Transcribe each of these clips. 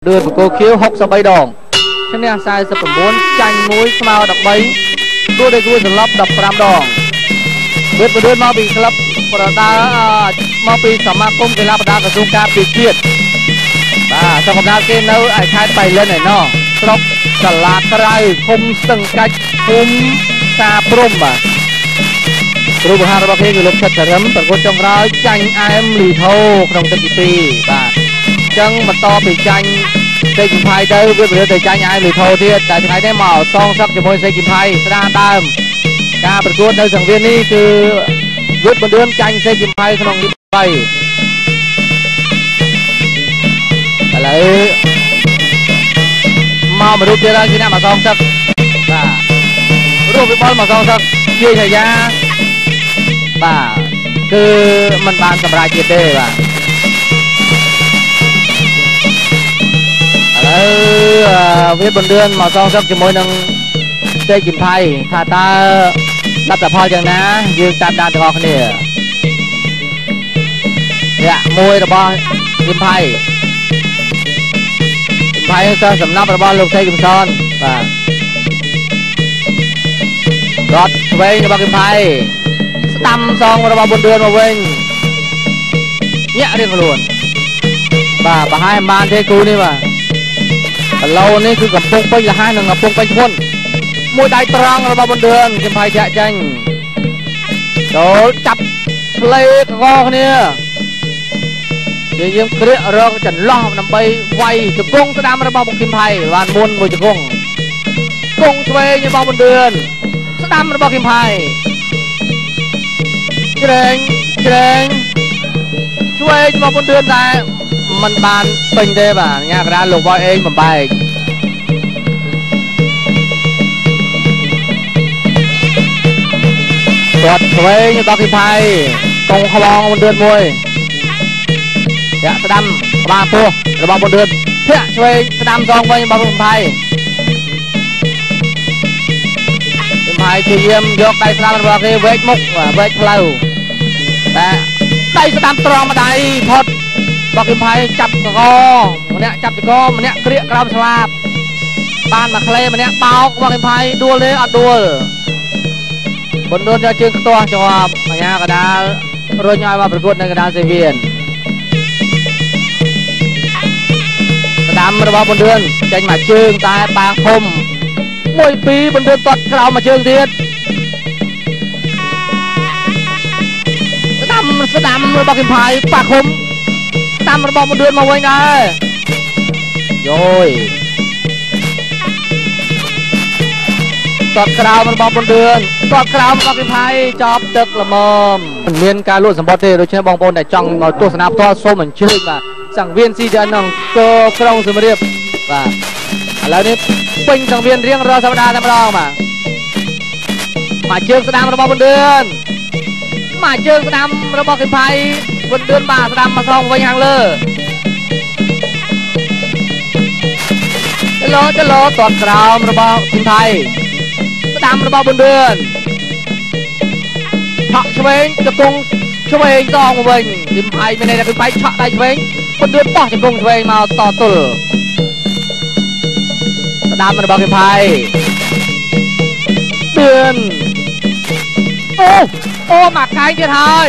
đưa của cô khiếu hốc sau bay đòn cho nên sai sẽ phải muốn tranh núi mau đập bay đua đây đua lấp đập ram đòn biết vừa đưa mau bị lấp và ta mau bị sắm ma công cái lắp đá của chúng ta bị kiệt và trong hôm nay cái nấu ai khai bay lên này nó sọc cả lạc cái không sừng cách không xa prom màรูปภาพระเบิดอยู่ลงชัดเจนแต่คนจงร้ายจังไอ้ลีโทขนมตะกี้ปีบ่าจังมันต่อไปจังเซกิมไพเดอร์เพื่อไปจังไอ้ลีโทที่แต่ที่ไหนได้หมอซองซักจะมวยเซกิมไพสดาตามการประกวดในสังเวียนนี้คือยุดบนเดือนจังเซกิมไพขนมตะกี้ไปอะไรมาดูเจ้าที่นั่นมาซองซักบ่ารูปไปบอลมาซองซักเยี่ยชายาบ่าคือมันบานสบายจิตได้บ่าเวทบนเดือนมาซองซักจะมวยนังเซกิมไพถ้าตารับแต่พออย่างนะยืนตามดานตะกอกเนี่ยเนี่ยมวยระบอกิมไพก็สำนักระบอลูกเซกิมซอนบ่ารถเวงระบอกิมไพตำซองระบบบนเดือนมาเวงเนี่ยเรื่องล้วนบ่าให้บานเทกูนี่บ่าเรานี่คือกับปุ้งไปละห้าหนึ่งกับปุ้งไปพ้นมวยได้ตรังระบบบนเดือนกิมไพแฉะจังโดนจับเลยกอเนี่ยเยี่ยมเกลียเราจะล่อนำไปไวจะกงจะดำระบบบกิมไพวานมุนมวยจะกงช่วยระบบบนเดือนจะดำระบบกิมไพเจริญช่วยมาบนเดือนได้มันบานเป็นได้ป่ะเนี่ยกระดานหลวงพ่อเองมันใบตรวจช่วยยังต้องกินไผ่ตรงขบองบนเดือนมวยเนี่ยสะดำบาตัวระบบบนเดือนเพื่อช่วยสะดำซองไว้ยังบอกกินไผ่ช่วยเยี่ยมยกได้สะดำระบบเวกมุกเวกเพลาแต่ได้สตามตรองมาได้พอดบอกกิมไพจับกอมันเนี้ยจับกอมันเนี้ยเกลียกรามสลาบบ้านมาเคลมันเนี้ยเบาบอกกิมไพดัวเลยอัดดัวบนเดินจะเชิงตัวจังหวะมันเนี้ยกระดาษรถย่อยมาประกวดในกระดาษเซเวียนกระดามระบบบนเดือนใจหมาเชิงตายปางคมมวยปีบนเดือนตัดกราวมาเชิงเทียดสนามมวยบอกกิมไพปากคมตามระบบบนเดือนมาไว้ไงโย้ยตอดกราวระบบบนเดือนตอดกราวบอกกิมไพจอบตึกละมอมเมียนการลุ้นสมบัติโดยเฉพาะบองปนแต่จังตัวสนามตัวโซ่เหมือนชื่อมาสังเวียนซีเดนนังตัวกรองสมเรียบแล้วนี่เป็นสังเวียนเรียงรอธรรมดาธรรมดามาเชิงสนามระบบบนเดือนมาเจอสนามระบบกิมไพบนเดือนบ่าสนามมาซองไว้ยังเลยจะรอตอดกราวระบบกิมไพสนามระบบบนเดือนเฉาะเฉวงจะกงเฉวงซองมาเวงกิมไพไม่ได้กิมไพเฉาะได้เฉวงบนเดือนป้อจะกงเฉวงมาต่อตุลสนามระบบกิมไพเดือนโอ้หมากไก่เจ้าไทย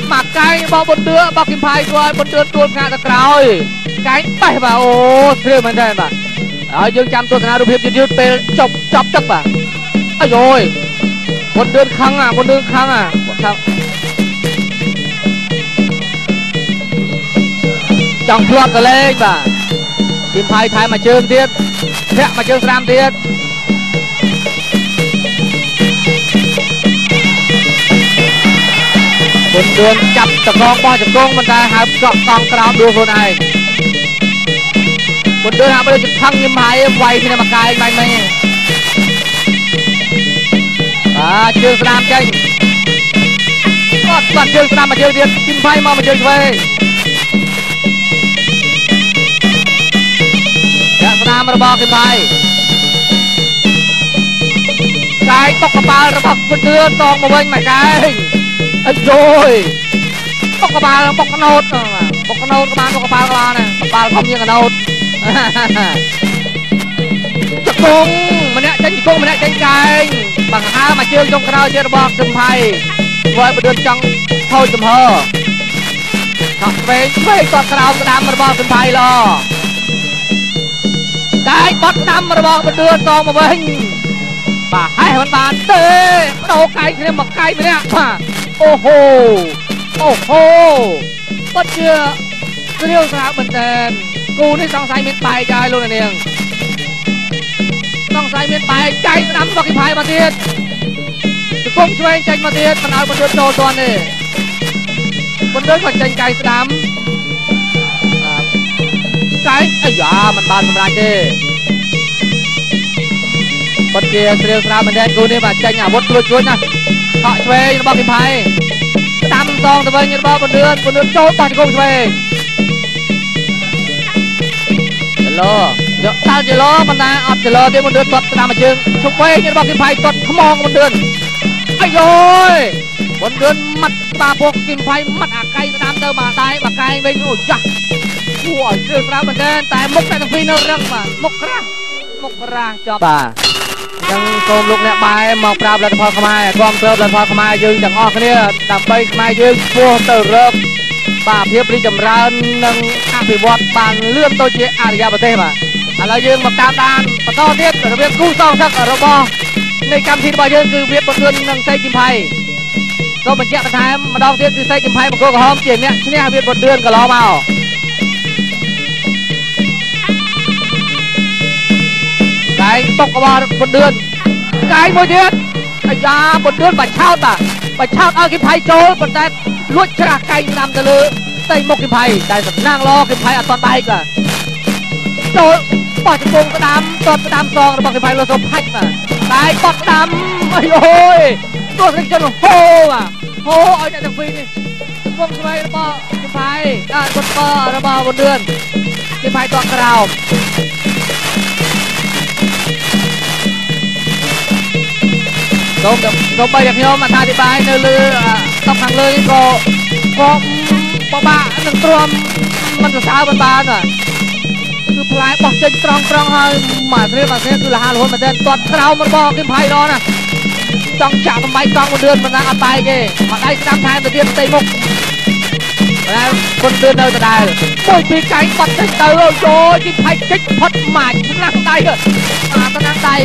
หมากไก่บอกบนเดือบกิมไพด้วยบนเดือตัวงานตะกร้อยไก่ไปป่ะโอ้เรื่องมันได้ป่ะยังจำตัวสนารูปเพียบยืดเป็นจับป่ะไอ้โอยบนเดือนครั้งบนเดือนครั้งจังพลอดกันเลยป่ะกิมไพไทยมาเชิงเทียดแพะมาเชิงสนามเทียดบนเดือนจับตะกองป้อจะกงมันได้หาเกาะกองกราวดูคนไอบนเดือนหาไปเลยจะพังยิ้มหายไวที่นามากายไม่เชิงสนามใจก็เชิงสนามมาเชิงเดียดกิมไพมาเชิงไปสนามระบอบกิมไพกายตกกระเป๋าระบบบนเดือนตองมาเว้นมากายโอ้ยปกกระบาลปกกระโนดกระบาลปกกระบาลนะกระบาลคอมยังกระโนด จะกงมันเนี่ยจังกงมันเนี่ยจังไก่บังอามาเชื่องจงกระเอาเชื่อบอกจำไพ่ไว้ประเดินจังเท่าจำเหอขับเว้ยตอนกระเอากระดำมาบอกจำไพ่รอได้ปัดดำมาบอกประเดินตองมาเว้งป่าให้มันบานเต้โตไก่เนี่ยมาไก่ไปเนี่ยโอ้โหโอ้โหปัดเชื่อเรียวสระเหมือนเดิมกูนี่ต้องใส่เม็ดปลายใจluôn nàyต้องใส่เม็ดปลายใจน้ำบอกกิพายมาเทียดจะก้มช่วยใจมาเทียดมันเอาบนเดินโดนตัวนี่บนเดินก่อนใจไก่สนามไก่ไอ้ยามันบานมันไรเจ้ปัดเกียร์เรียวสระเหมือนเดิมกูนี่มาใจหยาบดช่วยนะเขาช่วยบอกกิพายตามซองตะเวนยันบอกบนเดินโจ้ปัดก้มช่วยlo tao chỉ lo mà ta ọt chỉ lo thế một đứa tuột làm mà chừng chụp quay như bao kim phai tuột không mong một đứa ai rồi một đứa mặt ba buộc kim phai mặt à cay đam tơ mà tai mà cay bên ôi cha ủa chưa ra mình đen tại mốc này thằng phi nó răng mà mốc ra cho bàยังโกมลูกเนี่ยบายมองปราบเลยพอขมายกองเติมเลยพอขมายยืนจากออกเนี่ยดับไปขมายยืนพวกเติมเริ่มป่าเพียบริจำรานนังอาภิวัตบานเลื่อนตัวเจ้าอาริยาประเทศมาอะไรยืนมาตามดานปะต้อเทียบระเบียบกู้ซองสักระบอในกรรมที่บายืนคือเวียบประเทือนนังไซกิมไพก็มันแยกประทายมาดองเทียบคือไซกิมไพมันก็หอมเจียงเนี่ยที่นี่เวียบประเทือนก็ล้อมาไก่ตกกระบาบนเดือนไก่มวยเทียบไอ้ยาบนเดือนบาเช่าตาบาเช่าเอากิมไพโจ้บนแต่ลวดชราไก่นำตะลือไต่มกกิมไพได้สำนั่งรอกิมไพอัดตอนใดกันโจ้ปอดจะโกงกระดำตอดกระดำซองระบอกกิมไพเราสมพัดมาได้ปอดกระดำไอ้โอ้ยตัวสิงจนโฮ่อะโฮ่เอาจากฟีนี่พวกกิมไประบอกกิมไพได้บนปอระบอกบนเดือนกิมไพตอนกระดาผมไปจากโยมมาทาธิบายเนื้อเลือต้องขังเลยก็ปบ้าหนึ่งตรวมมันจะสาวบานอ่ะคือพลายบอกเจนตรองให้หมาเรียบมาเนี้ยคือละ5 คนมาเดินตอดเรามันบอกกินไผ่รอนะจ้องจับทำไมกองบนเดือนมันนั่งอัดไปเจ้มาได้ตามทางตัวเดียวเตะมุกแล้วคนเดือนเดินจะได้มวยปีไก่ปัดเตะเตอโจ้กินไผ่กิ๊กพัดหมาชนะได้เหรอมาชนะได้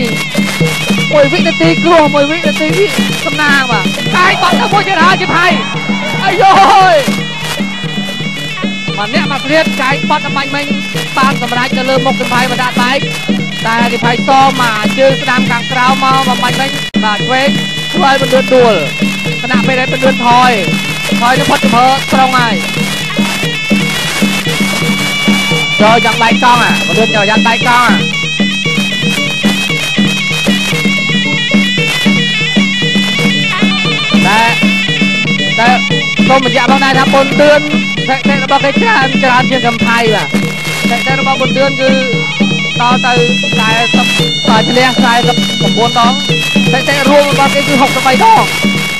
มวยวินาทีกลัวมวยวินาทีที่กำนางว่ะไก่ปัดแล้วมวยชนะกินไผ่ไอ้โย่มันเนี่ยมาเรียกไก่ปัดทำไมไม่ปานสำราญจะเริ่มมกกินไผ่มาด่าไปแต่กินไผ่ซ้อมมาจืดสนามกลางกราวมามันไม่บาดเว้นช่วยเป็นเดือนดูลขณะไปได้เป็นเดือนทอยจะพัดเผอตรงไงจอยังใบกองอ่ะเดือนจอยังใบกองอ่ะแต่ก็มันจะบางนายทำบนเดือนแต่เราบอกให้จานเชียงคำไทยว่ะแต่เราบอกบนเดือนคือต่อtừสายกับต่อเฉลี่ยสายกับผมบนต้องแต่รวมบอกคือ6 ใบดอง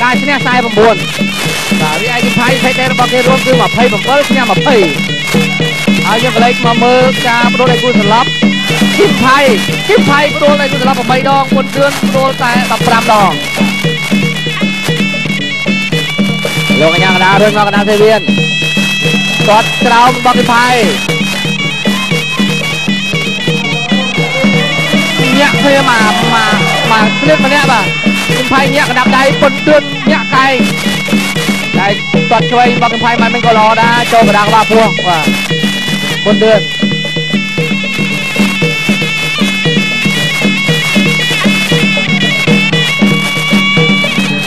การเฉลี่ยสายผมบนแต่วิไอกินไทยแต่เราบอกคือรวมคือมาเพย์ผมก็เฉลี่ยมาเพย์เอาอย่างไรมาเมื่อการโดนไอ้กุศลกินไทยโดนไอ้กุศลผมใบดองบนเดือนโดนแต่แบบ3 ดองลงกันยังกระดาเรื่องกระดาเซเวียนกดกราวบอกกินไทยเนี่ยเธอมาเล่นมาเนี่ยป่ะกินไพ่เนี่ยกระดับใดบนเดือนเนี่ยไก่ตอดช่วยบอกกินไพ่มันเป็นกอลอได้โจกระดังว่าพวกว่าบนเดือน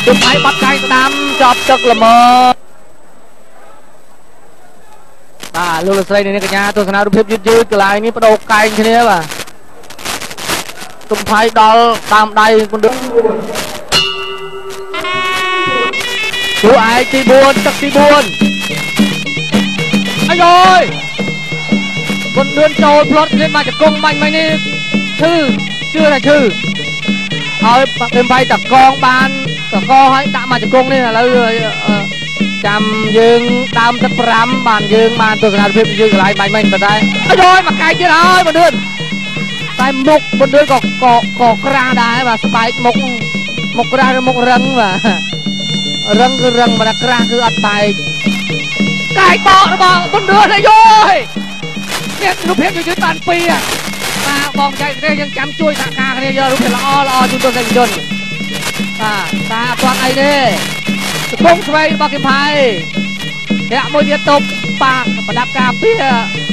กินไพ่ปัดไก่ตามจอบตึกละเมอลูกเล่นนี่กันยาตัวสนามรูปเพียบยืดกลายนี่ประโดไก่ชนิดป่ะตุ้มไผ่ดอลตามได้คนเดินดูไอ้ตีบุญจักตีบุญไอ้ย้อยคนเดินโจรพลอตเล่นมาจากกองมันไม่นี่ชื่ออะไรชื่อเอาเป็นไผ่จากกองบานจากกอให้ตามมาจากกองนี่นะแล้ว ចាំយើងដើមទឹក5បានយើងបានទស្សនវិជ្ជាយើងកន្លែងបាញ់មិញប៉ុន្តែអើយមកកាយទៀតហើយបណ្ឌឿនតែមុខបណ្ឌឿនក៏ក្រាស់ដែរបាទស្បែកមុខក្រាស់ឬមុខរឹងបាទរឹងគឺរឹងមិនក្រាស់គឺអត់បែកកាយបករបស់បណ្ឌឿនអាយយនេះរូបភាពយើងបាន2បាទបងចែកគ្នាយើងចាំជួយសហការគ្នាយករូបភាពល្អជូនទស្សនិកជនបាទតែអត់ទាន់អីទេកំពុងស្វែងរបស់គឹមផៃអ្នកមួយទៀតតុបប៉ាប្រដាប់ការពារ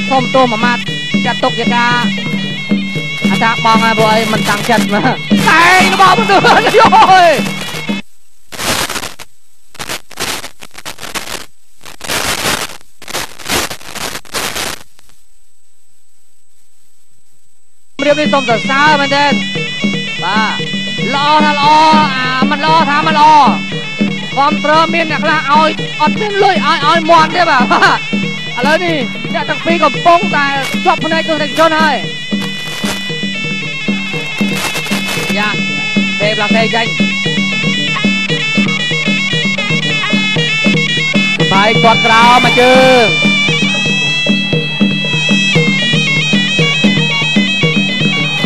ធំទូមួយម៉ាត់ចាត់ទុកជាការអាថាបងហើយព្រោះអីមិនតាំងចិត្តណាតែរបស់មនុស្សយោរៀបនេះសូមសរសើរមែនទេបាទល្អថាល្អមិនល្អថាមិនល្អគ្រប់ត្រមានអ្នកខ្លះឲ្យអត់មានលុយឲ្យមន់ទេបាទឥឡូវនេះអ្នកទាំងពីរកំពុងតែជាប់ភ្នែកទស្សនិកជនហើយយ៉ាពេលផ្លាសេចាញ់បាយគាត់ក្រោមមកជើង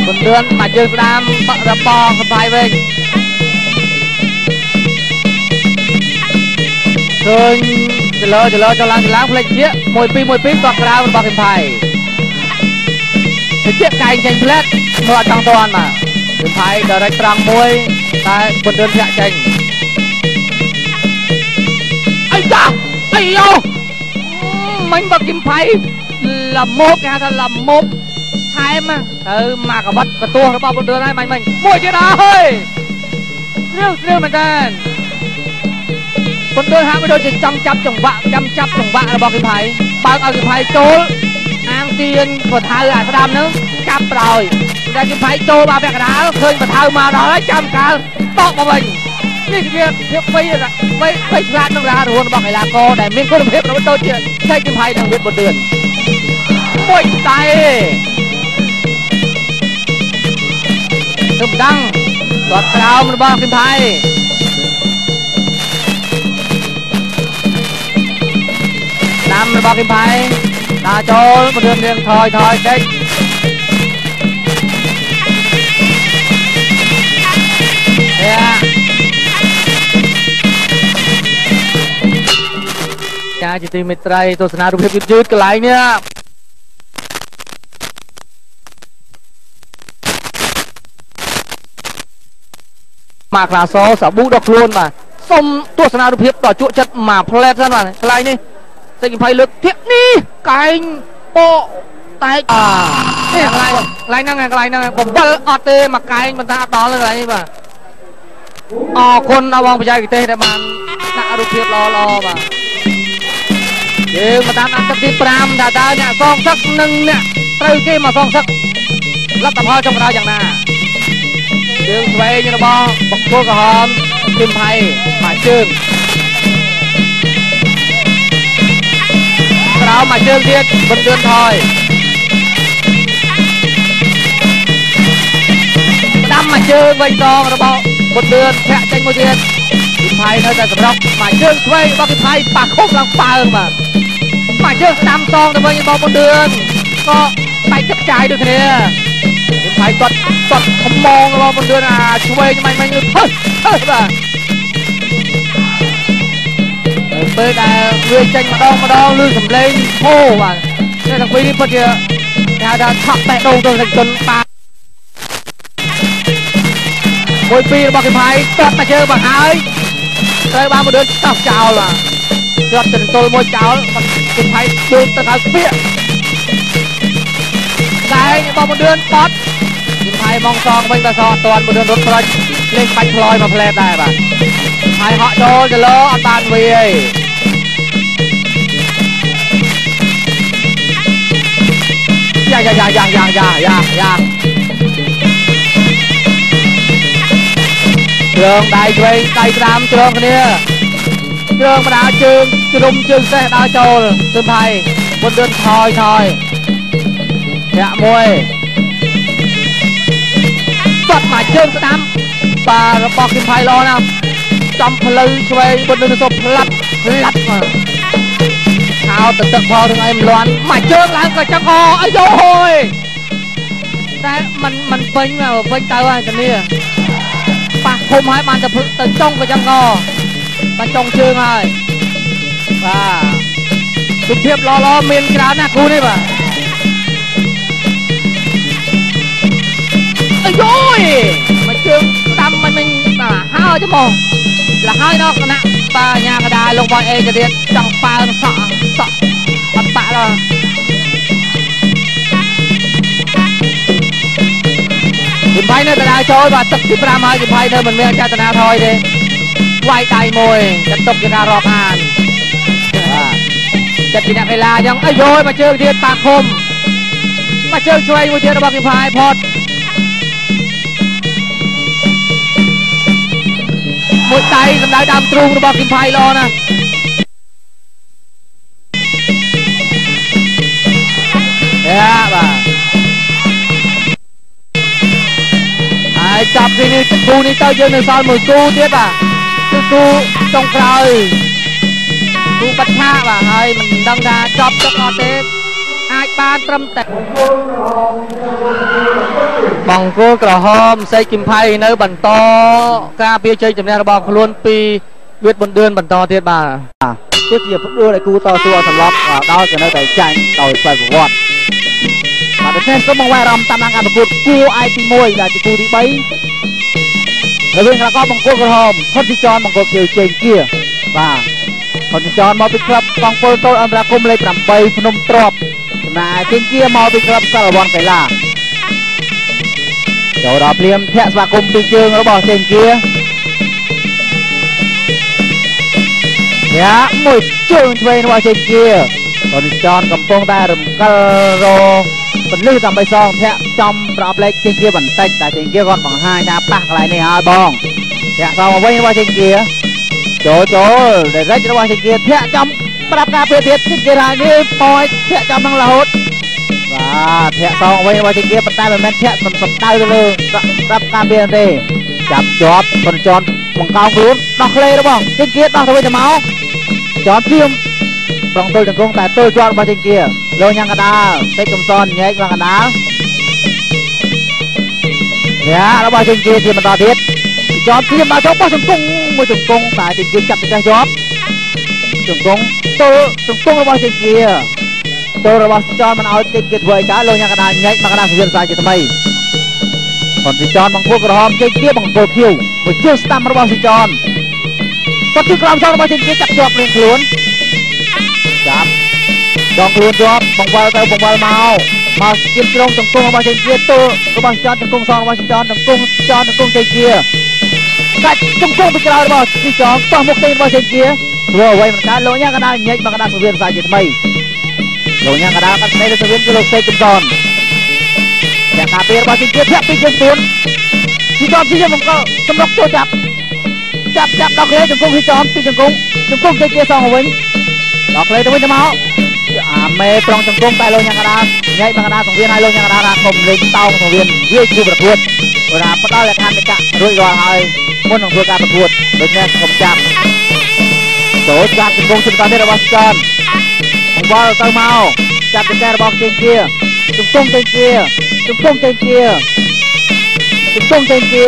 បណ្ឌឿនមកជើងស្ដាមរបងសបាយវិញឃើញចលើចឡើងផ្លេចជា1-2គាត់ក្រៅរបស់គឹមផៃជាកែងចេញផ្លែតមើលអត់ចង់តាន់បាទគឹមផៃដរិចត្រង់មួយតែបណ្ឌឿនធាក់ចេញអីចាប់អីយោមិញរបស់គឹមផៃល្មោកគេហៅថាល្មោកថែមទៅមកកបិតកទួរបស់បណ្ឌឿនហើយមិញមួយទៀតហើយស្រឿមែនតើបណ្ឌឿនហាក់ដូចជាចង់ចាប់ចង្វាក់របស់គឹមផៃបើកឲ្យគឹមផៃចូលអាងទៀនបថៅអាស្ដាំហ្នឹងចាប់ប្រោយតែគឹមផៃចូលមកពាក់កណ្ដាលឃើញបថៅមកដល់ហើយចាំកាលតបមកវិញនេះជាភាពវៃឆ្លាតនឹងរហ័សរហួនរបស់កីឡាករដែលមានគុណភាពរបស់ដូចជាឆៃគឹមផៃនិងវិទ្យបណ្ឌឿនមួយតែទៅដាំងគាត់ក្រោមរបស់គឹមផៃដាំរបស់គឹមផៃដើរចូលបណ្ឌឿនរៀងថយតិចចាជាទីមេត្រីទស្សនារូបភាពយឺតកន្លែងនេះមកក្លាសសាប៊ូដល់ខ្លួនបាទសុំទស្សនារូបភាពដល់ជក់ចិត្តមកផ្លែតសិនបាទកន្លែងនេះសេចគឹមផៃលើកធាក់នេះកែងពកតែនេះកន្លែងហ្នឹងបំបិលអត់ទេមកកែងមិនថាអត់ដល់កន្លែងនេះបាទអរគុណដល់បងបច្ចេកទេសដែលបានដាក់រូបភាពល្អបាទយើងមកតាមអត្តទី5ថាតើអ្នកសងសឹកនិងអ្នកត្រូវគេមកសងសឹកលទ្ធផលចុងក្រោយយ៉ាងណាយើងស្វែងរបស់បុគ្គលក្រហមគឹមផៃមកជើងក្រោមមកជើងទៀតបណ្ឌឿនថយដាំមកជើងវិញដងរបស់បណ្ឌឿនធាក់ចេញមួយទៀតគឹមផៃនៅតែសម្រុកមកជើងឆ្វេងរបស់គឹមផៃប៉ះខុសឡើងប៉ើងបាទមកជើងស្ដាំសងទៅវិញរបស់បណ្ឌឿនក៏បែកទឹកចាយដូចគ្នាគឹមផៃគាត់ខំមងរបស់បណ្ឌឿនអាឆ្វេងមិញគឺផឹសបាទពេលដែលវាចេញម្ដងលឺសំឡេងហូបាទតែទាំងពីរនេះពិតជាគេហៅថាឆក់បេះដូងទៅសង្គមបាទ1-2របស់គឹមផៃគាត់មកជើងមកហើយត្រូវបានបណ្ឌឿនតោះចោលបាទគាត់ទៅទល់មួយចោលគឹមផៃដួលទឹកឲ្យស្ពាកតែរបស់បណ្ឌឿនបត់គឹមផៃមកសងវិញបើសអត់ទាន់បណ្ឌឿនរត់ប្រុចលេងបាច់ផ្លយមកផ្លែតដែរបាទផៃហក់ចូលទៅលើអត់បានវាអីយ៉ាគ្រឿងដៃឆ្វេងដៃស្ដាំជ្រងគ្នាគ្រឿងបណ្ដាជើងជ្រុំជើងសេះដើរចូលគឹមផៃបណ្ឌឿនថយធាក់មួយបាត់មកជើងស្ដាំបាទរបស់គឹមផៃល្អណាស់ ចំផ្លូវឆ្វេងបុននឹងសុំផ្លាត់មកខោទៅទឹកផងរឿងអីមិនលាន់មកជើងឡើងក៏ចង់អាយហូយតែมันពេញមកពេញទៅហើយតានេះប៉ះឃុំហើយបានទៅចុងក៏ចង់បានចុងជើងហើយបាទសុភាពល្អមានច្រើនណាស់គ្រូនេះបាទអាយមកជើងស្ដាំមិនបាទហើយទេមកលហើយដល់គណៈបាញ៉ាកដាលោកបងអេទៅទៀតចង់ប៉ើសក់អត់បាក់ដល់គំផៃនៅតាចូលបាទទឹកទី5ហើយគំផៃនៅមិនមានចេតនាថយទេវាយដៃមួយចាត់ទុកជាការរាប់អានបាទចិត្តពីអ្នកកីឡាអញ្ចឹងអាយមកជើងទៀតប៉ាឃុំមកជើងឆ្វេងមួយទៀតរបស់គំផៃផតមួយដៃសម្ដៅដើមទ្រូងរបស់គីមផៃល្អណាស់យ៉ាបាទហើយចាប់ពីនេះគូនេះទៅយើងនៅសល់មួយគូទៀតបាទគឺគូចុងក្រោយគូបាត់ឆាបាទហើយមិនដឹងថាចប់ទឹកអត់ទេអាចបានត្រឹមតែបង្គោលក្រហមសេកគឹមផៃនៅបន្តការពារជ័យជំនះរបស់ខ្លួនពីវៀតប៊ុនឌឿនបន្តទៀតបាទគឺជាផ្ដួលឲ្យគូតស៊ូឲ្យសន្លប់ដល់ក៏នៅតែចាញ់ដោយស្វ័យប្រវត្តិបាទដូច្នេះសូមបង្វែរអារម្មណ៍តាមដានការប្រកួតគូឯកទី1ដែលជាគូទី3រវាងកីឡាករបង្គោលក្រហមផុតទីចនបង្គោលខៀវជើងគៀបាទផុតទីចនមកពីក្លឹបកងពលតូចអន្តរកម្មលេខ8ភ្នំទ្របចំណែកជើងគៀមកពីក្លឹបសារវ័នកីឡាចូលដល់ភ្លាមធាក់ស្វាគមន៍ពីជើងរបស់ជើងគៀយ៉ាមួយជើងឆ្វេងរបស់ជើងគៀតនចនកំពុងតែរំកិលរពលឺដើម្បីសងធាក់ចំប្រអប់លេខជើងគៀបន្តិចតែជើងគៀគាត់បង្ហាញថាប៉ះកន្លែងនេះហើយបងធាក់សងមកវិញរបស់ជើងគៀចូលដែលរិចរបស់ជើងគៀធាក់ចំប្រាប់ការពារទៀតជើងគៀហើយនេះប៉យធាក់ចំនឹងរហូតបាទធាក់សងវិញរបស់ជើងគៀប៉ុន្តែមិនមែនធាក់មិនសំដៅទៅលើប្រាប់ការពារទេចាប់ជាប់តនចនបង្កោងខ្លួនដោះក្លេរបស់ជើងគៀដោះទៅវិញទៅមកចនធៀមប្រងទល់ចង្គង់តែទល់ជាប់របស់ជើងគៀលោកញ៉ាំកដាលតិចកំសនញែកមកកដាលយ៉ារបស់ជើងគៀជាបន្តទៀតចនធៀមមកចូលបោះចង្គង់មួយចង្គង់តែជើងគៀចាប់ទៅចេះជាប់ចង្គង់ទល់ចង្គង់របស់ជើងគៀទល់របស់ចនមិនឲ្យជើងគៀធ្វើឲ្យកើតលោកញ៉ាំកដាលញែកមកកដាលសង្គ្រាមសាជាថ្មីផុនស៊ីចនបង្គោលក្រហមជើងគៀបង្គោលខៀវមួយជើងស្ដាំរបស់ស៊ីចនគាត់ជើងក្រោមចនរបស់ជើងគៀចាប់ជាប់រៀងខ្លួនចាប់ដងខ្លួនជាប់បង្វិលទៅបង្វិលមកជើងត្រង់ចង្គង់របស់ជើងគៀទល់របស់ចនចង្គង់សងរបស់ស៊ីចនចង្គង់ចនចង្គង់ជើងគៀកាច់ចង្គង់ពីក្រោយរបស់ស៊ីចនបោះមុខទៅរបស់ជើងគៀធ្វើអ្វីមិនកើតលោកញ៉ាំកដាលញែកមកកដាលសង្គ្រាមសាជាថ្មីលោកញ៉ាំកដាលកាត់ស្នេហ៍ទៅសង្គ្រាមគឺលោកសេកកំសនអ្នកការពាររបស់ជើងគៀធាក់ពីជើងខ្លួនស៊ីចនស៊ីបង្កសម្រុកចូលចាប់ដល់គ្នាចង្គង់ស៊ីចនពីចង្គង់ជើងគៀសងមកវិញដល់គ្នាទៅវិញទៅមកអាមេប្រងចង្គង់តែលោកញ៉ាំកដាលញែកមកកដាលសង្គ្រាមឲ្យលោកញ៉ាំកដាលថាកុំលេងតោងសង្គ្រាមវាគូប្រកួតព្រោះថាផ្ដល់លក្ខខណ្ឌនៃការួចរាល់ហើយមុននឹងធ្វើការប្រកួតដូច្នេះកុំចាប់ចូលចាប់ចង្គង់ជិតតាមរបស់ស៊ីចនបង្វល់ទៅមកចាប់ចង្កេះរបស់ជើងគៀចង្គង់ជើងគៀចង្គង់ជើងគៀ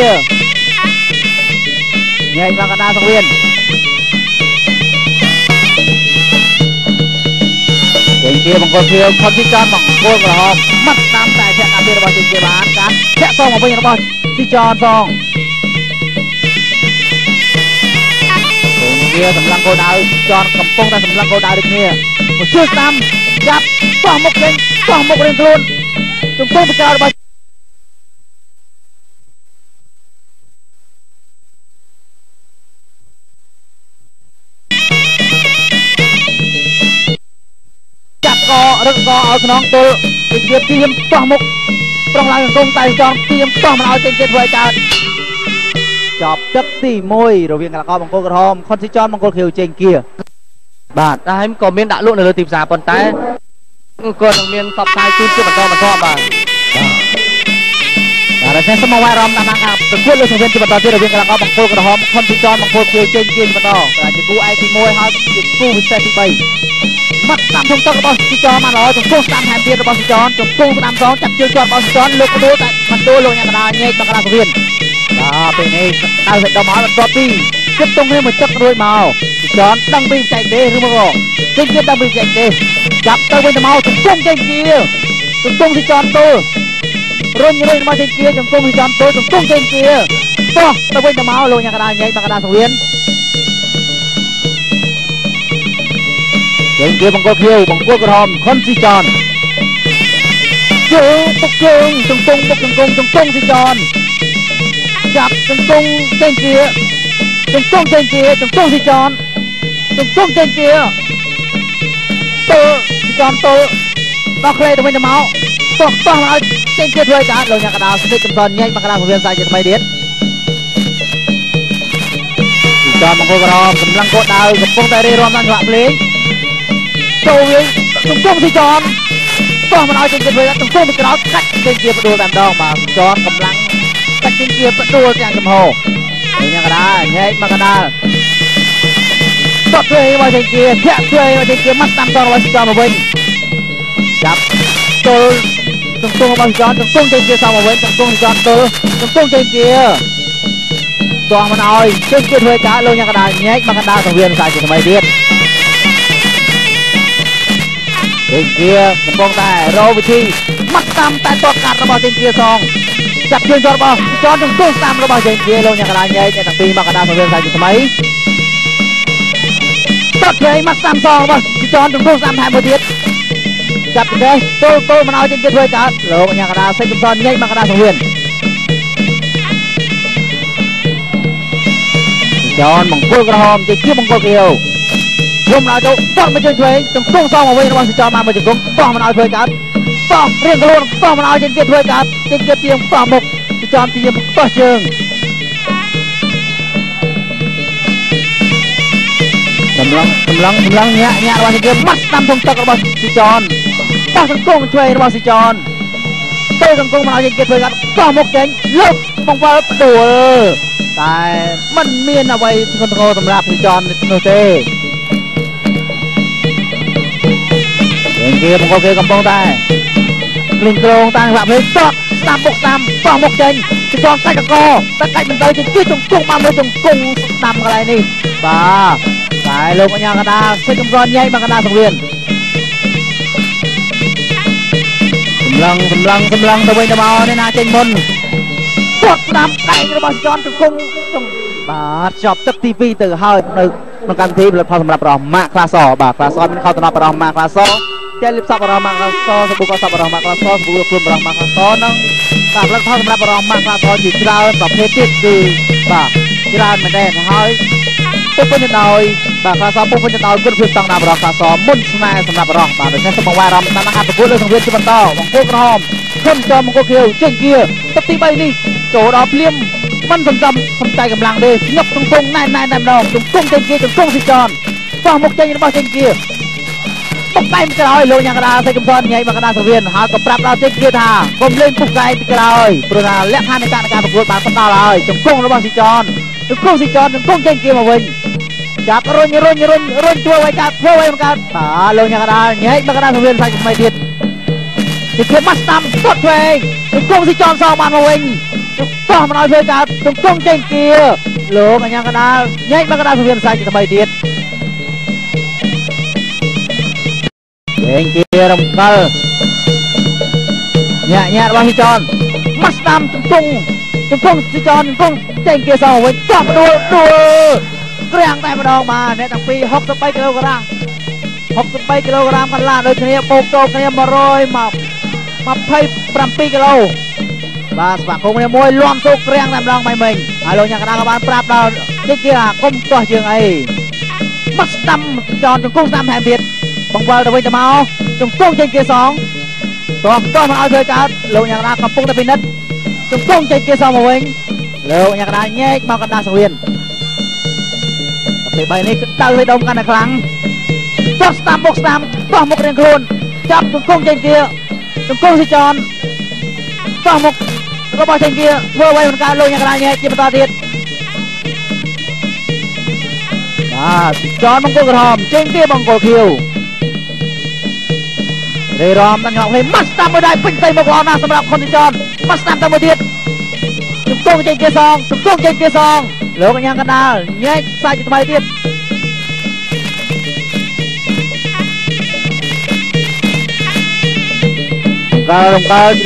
ញែកមកកដាលសង្គ្រាមជើងគៀបង្គោលខៀវផុតពីចនបង្គោលក្រហមម៉ាត់តាមតែធាក់ការពាររបស់ជើងគៀបានការធាក់សងមកវិញរបស់ស៊ីចនសងជើងគៀសម្លឹងគោលដៅចនកំពុងតែសម្លឹងគោលដៅដូចគ្នាមួយជើងស្ដាំចាប់បោះមុខវិញបោះមុខរៀងខ្លួនជង្គង់ពីក្រោយរបស់រឹកកឲ្យខ្នងទល់ជើងគៀទៀមបោះមុខប្រងឡើងចង្គង់តែចង់ទៀមបោះមិនឲ្យជើងគៀធ្វើឲ្យកើតចប់ទឹកទី1រវាងកីឡាករបង្គោលក្រហមខុនស៊ីចនបង្គោលខៀវជើងគៀបាទតែក៏មានដាក់លក់នៅលើទីផ្សារប៉ុន្តែក៏នឹងមានសពផ្សាយជូនជាបន្តបាទរ តែតែសមវាយរំតាមខាងប្រកួតលើសង្វៀនជាបន្តទៀតរវាងកីឡាករបង្គោលក្រហមខុនទីចនបង្គោលខៀវចេញជាបន្តតែជាគូឯកទី1ហើយជាគូពិសេសទី3មកតាមក្នុងទឹករបស់ទីចនមកល្អចំពោះតាមថែមទៀតរបស់ទីចនចំពោះតាម2ចាប់ជើងជាប់របស់ទីចនលើកដួលតែមិនដួលលោកអ្នកកណ្ដាលញែកមកកណ្ដាលសង្វៀនបាទពេលនេះដៅសេចដុំមកបន្ទាប់ពីគិតទុំគ្នាមួយទឹករួចមកទីចនដឹងពីបច្ចេកទេសឬមកចេញទៀតដឹងពីបច្ចេកទេសចាប់ទៅវិញទៅមកចំពោះចេញជាចំពោះទីចនទល់រុញមកចេញជាចំពោះទីចនទល់ចំពោះចេញជាបោះទៅវិញទៅមកលោកអ្នកកណ្ដាលញែកមកកណ្ដាលសង្វៀនចេញជាបង្គោលខៀវបង្គោលក្រហមខុនស៊ីចនជើងពុកជើងចង្គង់ពុកចង្គង់ចង្គង់ស៊ីចនចាប់ចង្គង់ចេញជាចង្គង់ចេញជាចង្គង់ស៊ីចនចង្គង់ចេញជាទល់ស៊ីចនទល់ដល់ក្លេទៅវិញទៅមកបោះមកឲ្យចេញជាធ្វើការលោកអ្នកកណ្ដាលស្ទិចកំសត់ញែកមកកណ្ដាលសង្វៀនសាយជាថ្មីទៀតស៊ីចនបង្គោលក្រហមកម្លាំងកោដៅកំពុងតែរៀបរាប់តាមចង្វាក់ភ្លេងចូលវិញទង្គង់ស៊ីចនបោះមិនឲ្យចេញជាធ្វើទង្គង់ពីក្រោយកាត់ចេញជាបដួលតែម្ដងបាទចនកម្លាំងកាត់ចេញជាបដួលទាំងចំហនេះអ្នកកណ្ដាលញែកមកកណ្ដាលតត់ធ្វើមកចេញជាធាក់ធ្វើមកចេញជាមកតាមតរបស់ស៊ីចនមកវិញចាប់ទល់ទង្គង់របស់ស៊ីចនទង្គង់ចេញជាសមមកវិញទង្គង់ស៊ីចនទល់ទង្គង់ចេញជាតោះមិនឲ្យចេញជាធ្វើការលោកអ្នកកណ្ដាលញែកមកកណ្ដាលសង្វៀនសាជាថ្មីទៀតចេញជាកំពុងតែរកវិធីមកតាមតែតកាត់របស់ចេញជាសងចាប់ជើងចររបស់ចនទង្គង់តាមរបស់ចេញជាលោកអ្នកកណ្ដាលញែកទាំងពីរមកកណ្ដាលសង្វៀនសាជាថ្មីតត់ធ្វើមកតាមសងរបស់ចនទង្គង់តាមថែមមួយទៀតចាប់ទេទល់មិនឲ្យចេញជាធ្វើការលោកអ្នកកណ្ដាលសេចកំសត់ញែកមកកណ្ដាលសង្វៀនចនបង្គោលក្រហមចេញជាបង្គោលខៀវខ្ញុំឲ្យទៅបោះមកជួយធ្វើទង្គង់សងមកវិញរបស់ស៊ីចនបានមកជង្គង់បោះមិនឲ្យធ្វើកើតបោះរៀងខ្លួនបោះមិនឲ្យចេញទៀតធ្វើកើតចេញទៀតទៀងបោះមុខស៊ីចនទៀងបោះជើងកម្លាំងញាក់របស់ស៊ីចនមកតាមក្នុងទឹករបស់ស៊ីចនបោះទង្គង់ជួយរបស់ស៊ីចនទៅទង្គង់មិនឲ្យចេញទៀតធ្វើកើតបោះមុខចេញលើកបង្វិលផ្ដួលតែមិនមានអ្វីធ្ងន់ធ្ងរសម្រាប់ស៊ីចននោះទេគេបង្គោលគេកំពុងតែលេងក្រងតាមក្បាប់លេងតក់ស្ដាំបុកស្ដាំបោះមុខចេញទីចនកាច់កកតែកាច់មិនទៅជាជង្គង់បានមួយជង្គង់ស្ដាំកន្លែងនេះបាទតែលោកអញ្ញាកណ្ដាលសេចកំសត់ញែកមកកណ្ដាលសង្វៀនកម្លាំងទៅវិញទៅមកនេះណាចេញមុនគាត់ស្ដាំដៃរបស់ចនជង្គង់បាទចប់ទឹកទី2ទៅហើយនៅក្នុងកម្មវិធីផលិតផលសម្រាប់រស់ម៉ាក់ក្លាសបាទក្លាសមានខោតំណប់រស់ម៉ាក់ក្លាសតែលិបសពរស់ម៉ាក់ក្លាសសប៊ូកសពរស់ម៉ាក់ក្លាសសប៊ូខ្លួនរស់ម៉ាក់ក្លាសនឹងបាទផលិតផលសម្រាប់រស់ម៉ាក់ក្លាសជាច្រើនប្រភេទទៀតគឺបាទច្រើនមែនទេហើយពុទ្ធទៅដោយបាទក្លាសពុទ្ធទៅដោយគុណភាពស្តង់ដាររស់ក្លាសមុនស្នេហ៍សម្រាប់រស់បាទដូច្នេះសូមបង្វែរអារម្មណ៍តាមការប្រកួតលើសង្វៀនជាបន្តបង្គោលក្រហមខុនចមបង្គោលខៀវចេញជាទឹកទី3នេះចូលដល់ភ្លាមមិនសំចៃកម្លាំងទេញឹកទង្គង់ណែនតែម្ដងទង្គង់ចេញជាទង្គង់ស៊ីចនបោះមុខចេញរបស់ចេញជាពុកកែពីក្រោយលោកអ្នកកណ្ដាលសេចកំសត់ញ៉ៃមកកណ្ដាលសង្វៀនហើយក៏ប្រាប់ដល់ចេញជាថាកុំលេងពុកកែពីក្រោយព្រោះថាលក្ខខណ្ឌនៃការប្រកួតបានផ្ដល់ហើយទង្គង់របស់ស៊ីចនទង្គង់ស៊ីចនទង្គង់ចេញជាមកវិញចាប់រុញធ្វើឲ្យកើតបាទលោកអ្នកកណ្ដាលញ៉ៃមកកណ្ដាលសង្វៀនសាច់ថ្មីទៀតជាមកស្ដាំស្ទាត់ធ្វើទង្គង់ស៊ីចនសងបានមកវិញបោះមិនឲ្យធ្វើកើតទង្គង់ចេញជាលោកអញ្ញាកណ្ដាលញែកមកកណ្ដាលសង្វៀនសាច់ថ្មីទៀតចេញជារំកិលញាក់របស់ស៊ីចនមកស្ដាំទង្គង់ស៊ីចនទង្គង់ចេញជាសងវិញបោះដួលក្រាំងតែម្ដងបាទអ្នកទាំងពីរ63គីឡូក្រាម63គីឡូក្រាមកន្លះដូចគ្នាបូកតោគ្នា127គីឡូបាទស្វាគមន៍គ្នាមួយលំសូកក្រាំងតែម្ដងមិញហើយលោកអ្នកកណ្ដាលក៏បានប្រាប់ដល់ចេញជាកុំទាស់ជើងអីមកស្ដាំចនទង្គង់តាមថែមទៀតបង្វិលទៅវិញទៅមកទង្គង់ចេញជាសងតោះមិនឲ្យធ្វើកើតលោកអ្នកកណ្ដាលកំពុងតែពិនិត្យទង្គង់ចេញជាសងមកវិញលោកអ្នកកណ្ដាលញែកមកកណ្ដាលសង្វៀនពេល3នេះគឺដៅឲ្យដុំកាន់តែខ្លាំងតោះស្ដាំបោះមុខរៀងខ្លួនចាប់ទង្គង់ចេញជាទង្គង់ស៊ីចនបោះមុខ របស់ចេញជាធ្វើអ្វីមិនកើតលោកអ្នកកណ្ដាលញែកជាបន្តទៀតបាទចនបង្គោលក្រហមចេញពីបង្គោលខៀវរេរ៉មដល់ញ៉ាំឲ្យម៉ាស់តាមមួយដៃពេញទៅមកល្អណាស់សម្រាប់ខុនទីចនម៉ាស់តាមទៅមួយទៀតជំទង់ចេញជាសងជំទង់ចេញជាសងលោកអ្នកកណ្ដាលញែកខ្សែជាថ្មីទៀតកើ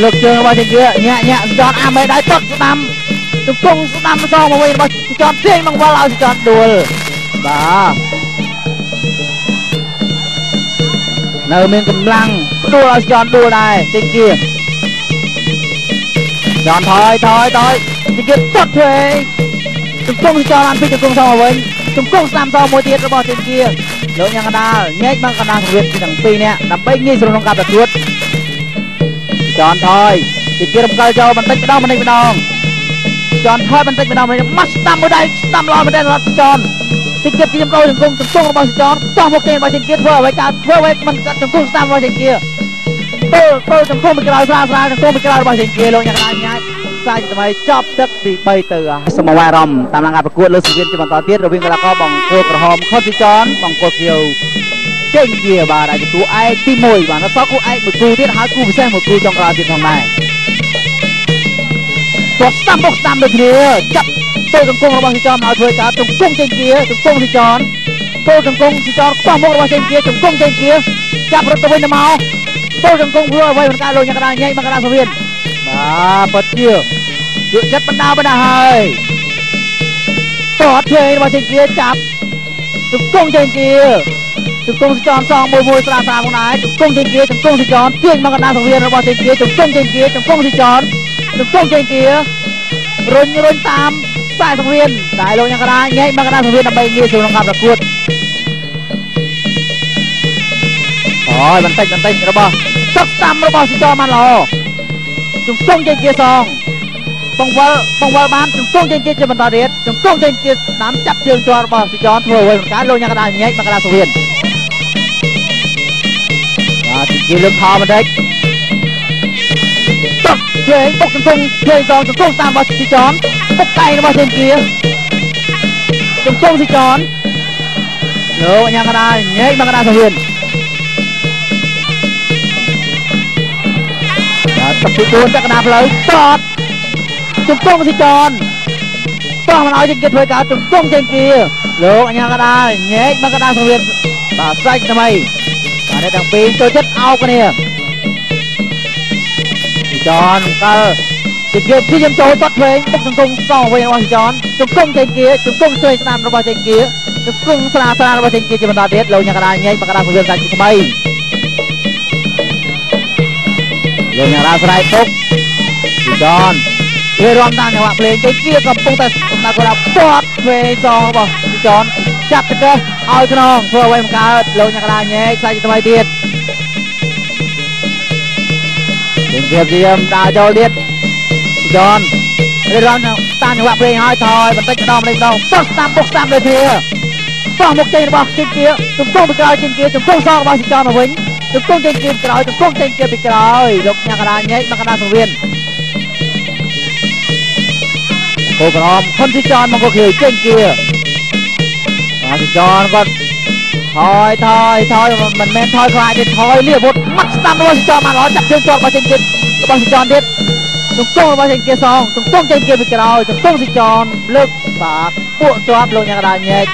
លើកជើងរបស់ចេញជាញាក់ចនអាមេដៃពឹកស្ដាំជំទង់ស្ដាំសងមកវិញរបស់ចនទាញមកវល់ឲ្យចនដួលបាទនៅមានកម្លាំងផ្ដួលឲ្យចនដួលដែរចេញជាចនថយចេញជាទាត់ធ្វើជំទង់ចនអានពីជំទង់សងមកវិញជំទង់ស្ដាំសងមួយទៀតរបស់ចេញជាលោកយ៉ាងកណ្ដាលញែកមកកណ្ដាលសង្វៀនទាំងពីរនាក់ដើម្បីងាយស្រួលក្នុងការប្រកួតចនថយចេញជារំកិលចូលបន្តិចម្ដងចនថយបន្តិចម្ដងម៉ាស់ស្ដាំមួយដៃស្ដាំល្អមែនទេសម្រាប់ចនចេញជាជំដូរជំទង់របស់ចនតោះមកគេរបស់ចេញជាធ្វើអ្វីកើតធ្វើអ្វីមិនកាត់ជំទង់ស្ដាំរបស់ចេញជាទៅជំទង់ពីក្រោយស្រាលជំទង់ពីក្រោយរបស់ចេញជាលោកយ៉ាងកណ្ដាលញ៉ាច់ខ្សែថ្មីចប់ទឹកទី3ទៅសមវាយអារម្មណ៍តាមការប្រកួតលើសង្វៀនជាបន្តទៀតរវាងកីឡាករបង្គោលក្រហមខុនទីចនបង្គោលខៀវចេញជាបាទអាចគូឯកទី1បាទសោះគូឯកមួយគូទៀតហើយគូពិសេសមួយគូចុងក្រោយទៀតផងដែរទោះស្ដាំបុកស្ដាំដូចគ្នាចាប់ទៅជង្គង់របស់ទីចនមកធ្វើការជង្គង់ចេញជាជង្គង់ទីចនទៅជង្គង់ទីចនខ្វះមុខរបស់ចេញជាជង្គង់ចេញជាចាប់រត់ទៅវិញទៅមកទៅជង្គង់ធ្វើអ្វីមិនកើតលោកអ្នកកណ្ដាលញែកមកកណ្ដាលសង្វៀនបាទពិតជាយកចិត្តបណ្ដាហើយតោះធ្វើរបស់ចេញជាចាប់ជង្គង់ចេញជាជង្គង់ទីចនសងមួយស្រាលផងដែរជង្គង់ចេញជាជង្គង់ទីចនទាញមកកណ្ដាលសង្វៀនរបស់ចេញជាជង្គង់ចេញជាជង្គង់ទីចនជង្គង់ចេញជារុញតាមខ្សែសង្វៀនតែលោកអ្នកកណ្ដាលញែកមកកណ្ដាលសង្វៀនដើម្បីងាយស្រួលក្នុងការប្រកួតអូយបន្តិចរបស់ទឹកស្ដាំរបស់ស៊ីចនបានល្អជង្គង់ចេញជាសងបង្វិលបានជង្គង់ចេញជាបន្តទៀតជង្គង់ចេញជាស្ដាំចាប់ជើងជាប់របស់ស៊ីចនធ្វើអ្វីមិនកើតលោកអ្នកកណ្ដាលញែកមកកណ្ដាលសង្វៀនបាទជាលើកខោបន្តិចទឹកជើងបុកជង្គង់ជើងសងជង្គង់ស្ដាំរបស់ស៊ីចនបុកដៃរបស់ចេញជាជង្គង់ស៊ីចនលោកអ្នកកណ្ដាលញែកមកកណ្ដាលសង្វៀនទឹកពី4ទឹកកណ្ដាលផ្លូវតតជង្គង់ស៊ីចនតោះមិនឲ្យចេញគេធ្វើការជង្គង់ចេញគេលោកអញ្ញាកណ្ដាលញែកមកកណ្ដាលសង្វៀនបាទសាច់ថ្មីបាទនេះទាំងពីរចូលចិត្តអោបគ្នាស៊ីចនកាលចេញគេព្យាយាមចូលតត់វែងបុកជង្គង់សងវិញរបស់ស៊ីចនជង្គង់ចេញគេជង្គង់ជួយស្ដាំរបស់ចេញគេជង្គង់ស្រាលរបស់ចេញគេជាបន្តទៀតលោកអញ្ញាកណ្ដាលញែកមកកណ្ដាលសង្វៀនសាច់ថ្មីលោកអ្នករាស្រ័យពុកស៊ីចនគេរំតាមចង្វាក់ភ្លេងចេញគេកំពុងតែសម្ដៅគាត់ពាត់វេសងរបស់ស៊ីចនចាប់ទៅឲ្យខ្នងធ្វើអ្វីមិនកើតលោកអ្នកកណ្ដាលញែកខ្សែថ្មីទៀតជាព្យាយាមដើរចូលទៀតស៊ីចនគេរំតាមចង្វាក់ភ្លេងឲ្យថយបន្តិចម្ដងបុកស្ដាំដូចគ្នាបោះមុខចេញរបស់ចេញគេជង្គង់ពីក្រោយចេញគេជង្គង់សងរបស់ស៊ីចនមកវិញជង្គង់ចេញគេពីក្រោយជង្គង់ចេញគេពីក្រោយលោកអ្នកកណ្ដាលញែកមកកណ្ដាលសង្វៀនគោក្រហមខុនស៊ីចនមកក៏គេចេញគេបាទស៊ីចនគាត់ថយមិនមែនថយខ្លាចទេថយនេះអាវុធម៉ាត់ស្ដាំរបស់ស៊ីចនបានល្អចាប់ជើងជាប់របស់ចេញគេរបស់ស៊ីចនទៀតជង្គង់របស់ចេញគេសងជង្គង់ចេញគេពីក្រោយជង្គង់ស៊ីចនលើកបាទពួកជាប់លោកអ្នកកណ្ដាលញែក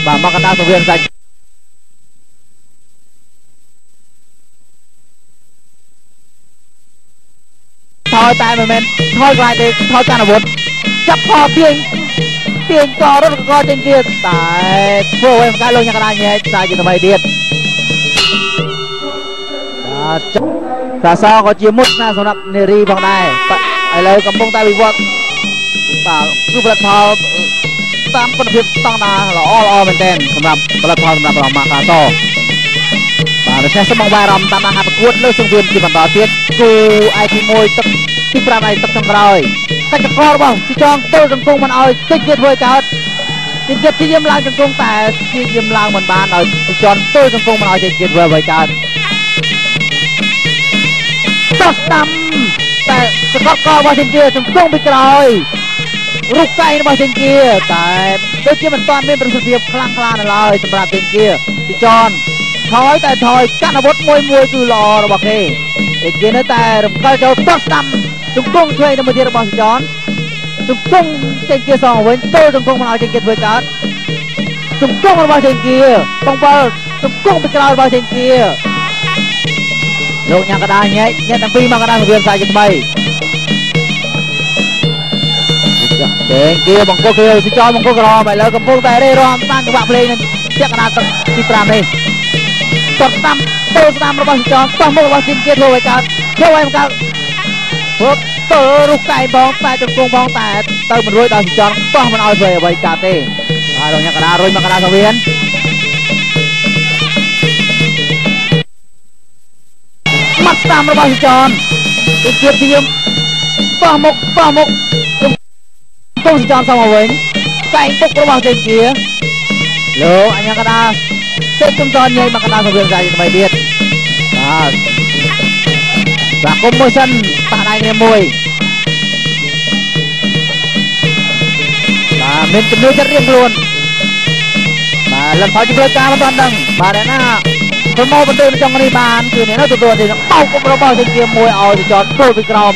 បាទមកកណ្ដាលសង្វៀនសាច់ថយតែមិនមែនថយខ្លាចទេថយកាន់អាវុធចាប់ខទាញក៏រត់ក៏ចេញទៀតតែធ្វើអ្វីមិនកើតលោកអ្នកកណ្ដាលញែកខ្សែជាថ្មីទៀតបាទសាសក៏ជាមុតណាសម្រាប់នារីផងដែរឥឡូវកំពុងតែវិវត្តបាទគឺផលិតផលតាមគុណភាពស្តង់ដារល្អមែនទែនសម្រាប់ផលិតផលសម្រាប់រមាកាសបាទដូច្នេះសូមបងប្អូនអារម្មណ៍តាមដានការប្រកួតលើសង្វៀនជាបន្តទៀតគូឯកទី1ទឹកទី5ឯទឹកចុងក្រោយកិច្ចកលរបស់ស៊ីចងទល់ជង្គង់មិនឲ្យតិចទៀតធ្វើកើតទីទៀតព្យាយាមឡើងជង្គង់តែព្យាយាមឡើងមិនបានឲ្យស៊ីចងទល់ជង្គង់មិនឲ្យតិចទៀតធ្វើកើតតោះស្ដាំតែស กอดก็របស់ចេញជាជំទង់ពីក្រោយរូបកែងរបស់ចេញជាតែដូចជាមិនទាន់មានប្រសិទ្ធភាពខ្លាំងក្លានៅឡើយសម្រាប់ចេញជាទីចនថយតែថយកាត់អាវុធមួយគឺល្អរបស់គេចេញជានៅតែរំកិលចូលទាត់ស្ដាំជំទង់ឆ្វេងទៅមួយទៀតរបស់ទីចនជំទង់ចេញជាសងវិញចូលជំទង់មកឲ្យចេញជាធ្វើកើតជំទង់របស់ចេញជាបងបើជំទង់ពីក្រោយរបស់ចេញជាលោកញ៉ាំកដាញែកទាំងពីរមកកដាសង្គ្រាមសាយជាថ្មីចេញជាបង្គោលគេទីចនបង្គោលក្រហមឥឡូវកំពុងតែរេរំតាមចង្វាក់ភ្លេងនឹងជាកដាទឹកទី5នេះតត់តាមទៅស្ដាំរបស់ទីចនតោះមុខរបស់ចេញជាធ្វើឲ្យកើតធ្វើឲ្យកើតព្រោះទៅរូបកាយបងតែជំទង់បងតែទៅមិនរួចដល់ទីចនតោះមិនឲ្យធ្វើអ្វីកើតទេហើយលោកញ៉ាំកដារុញមកកដាសង្វៀនមកស្ដាំរបស់ទីចនទីគៀបធៀមបោះមុខទងទីចនសមវិញកែងពុករបស់ចេញជាលោកអញ្ញាកដាសេកចំតនញ៉ៃមកកដាសង្វៀនសាយថ្មីទៀតបាទគុំមួយសិនប៉ះដៃគ្នាមួយបាទមានជំនួយចិត្តរៀងខ្លួនបាទលំផលជម្រើសការមិនទាន់ដឹងបាទណាប្រមូលបន្ទុយនៅចុងនេះបានគឺនេះនៅទទួលទីបោកគុំរបស់ចេញជាមួយឲ្យទីចនចូលពីក្រោម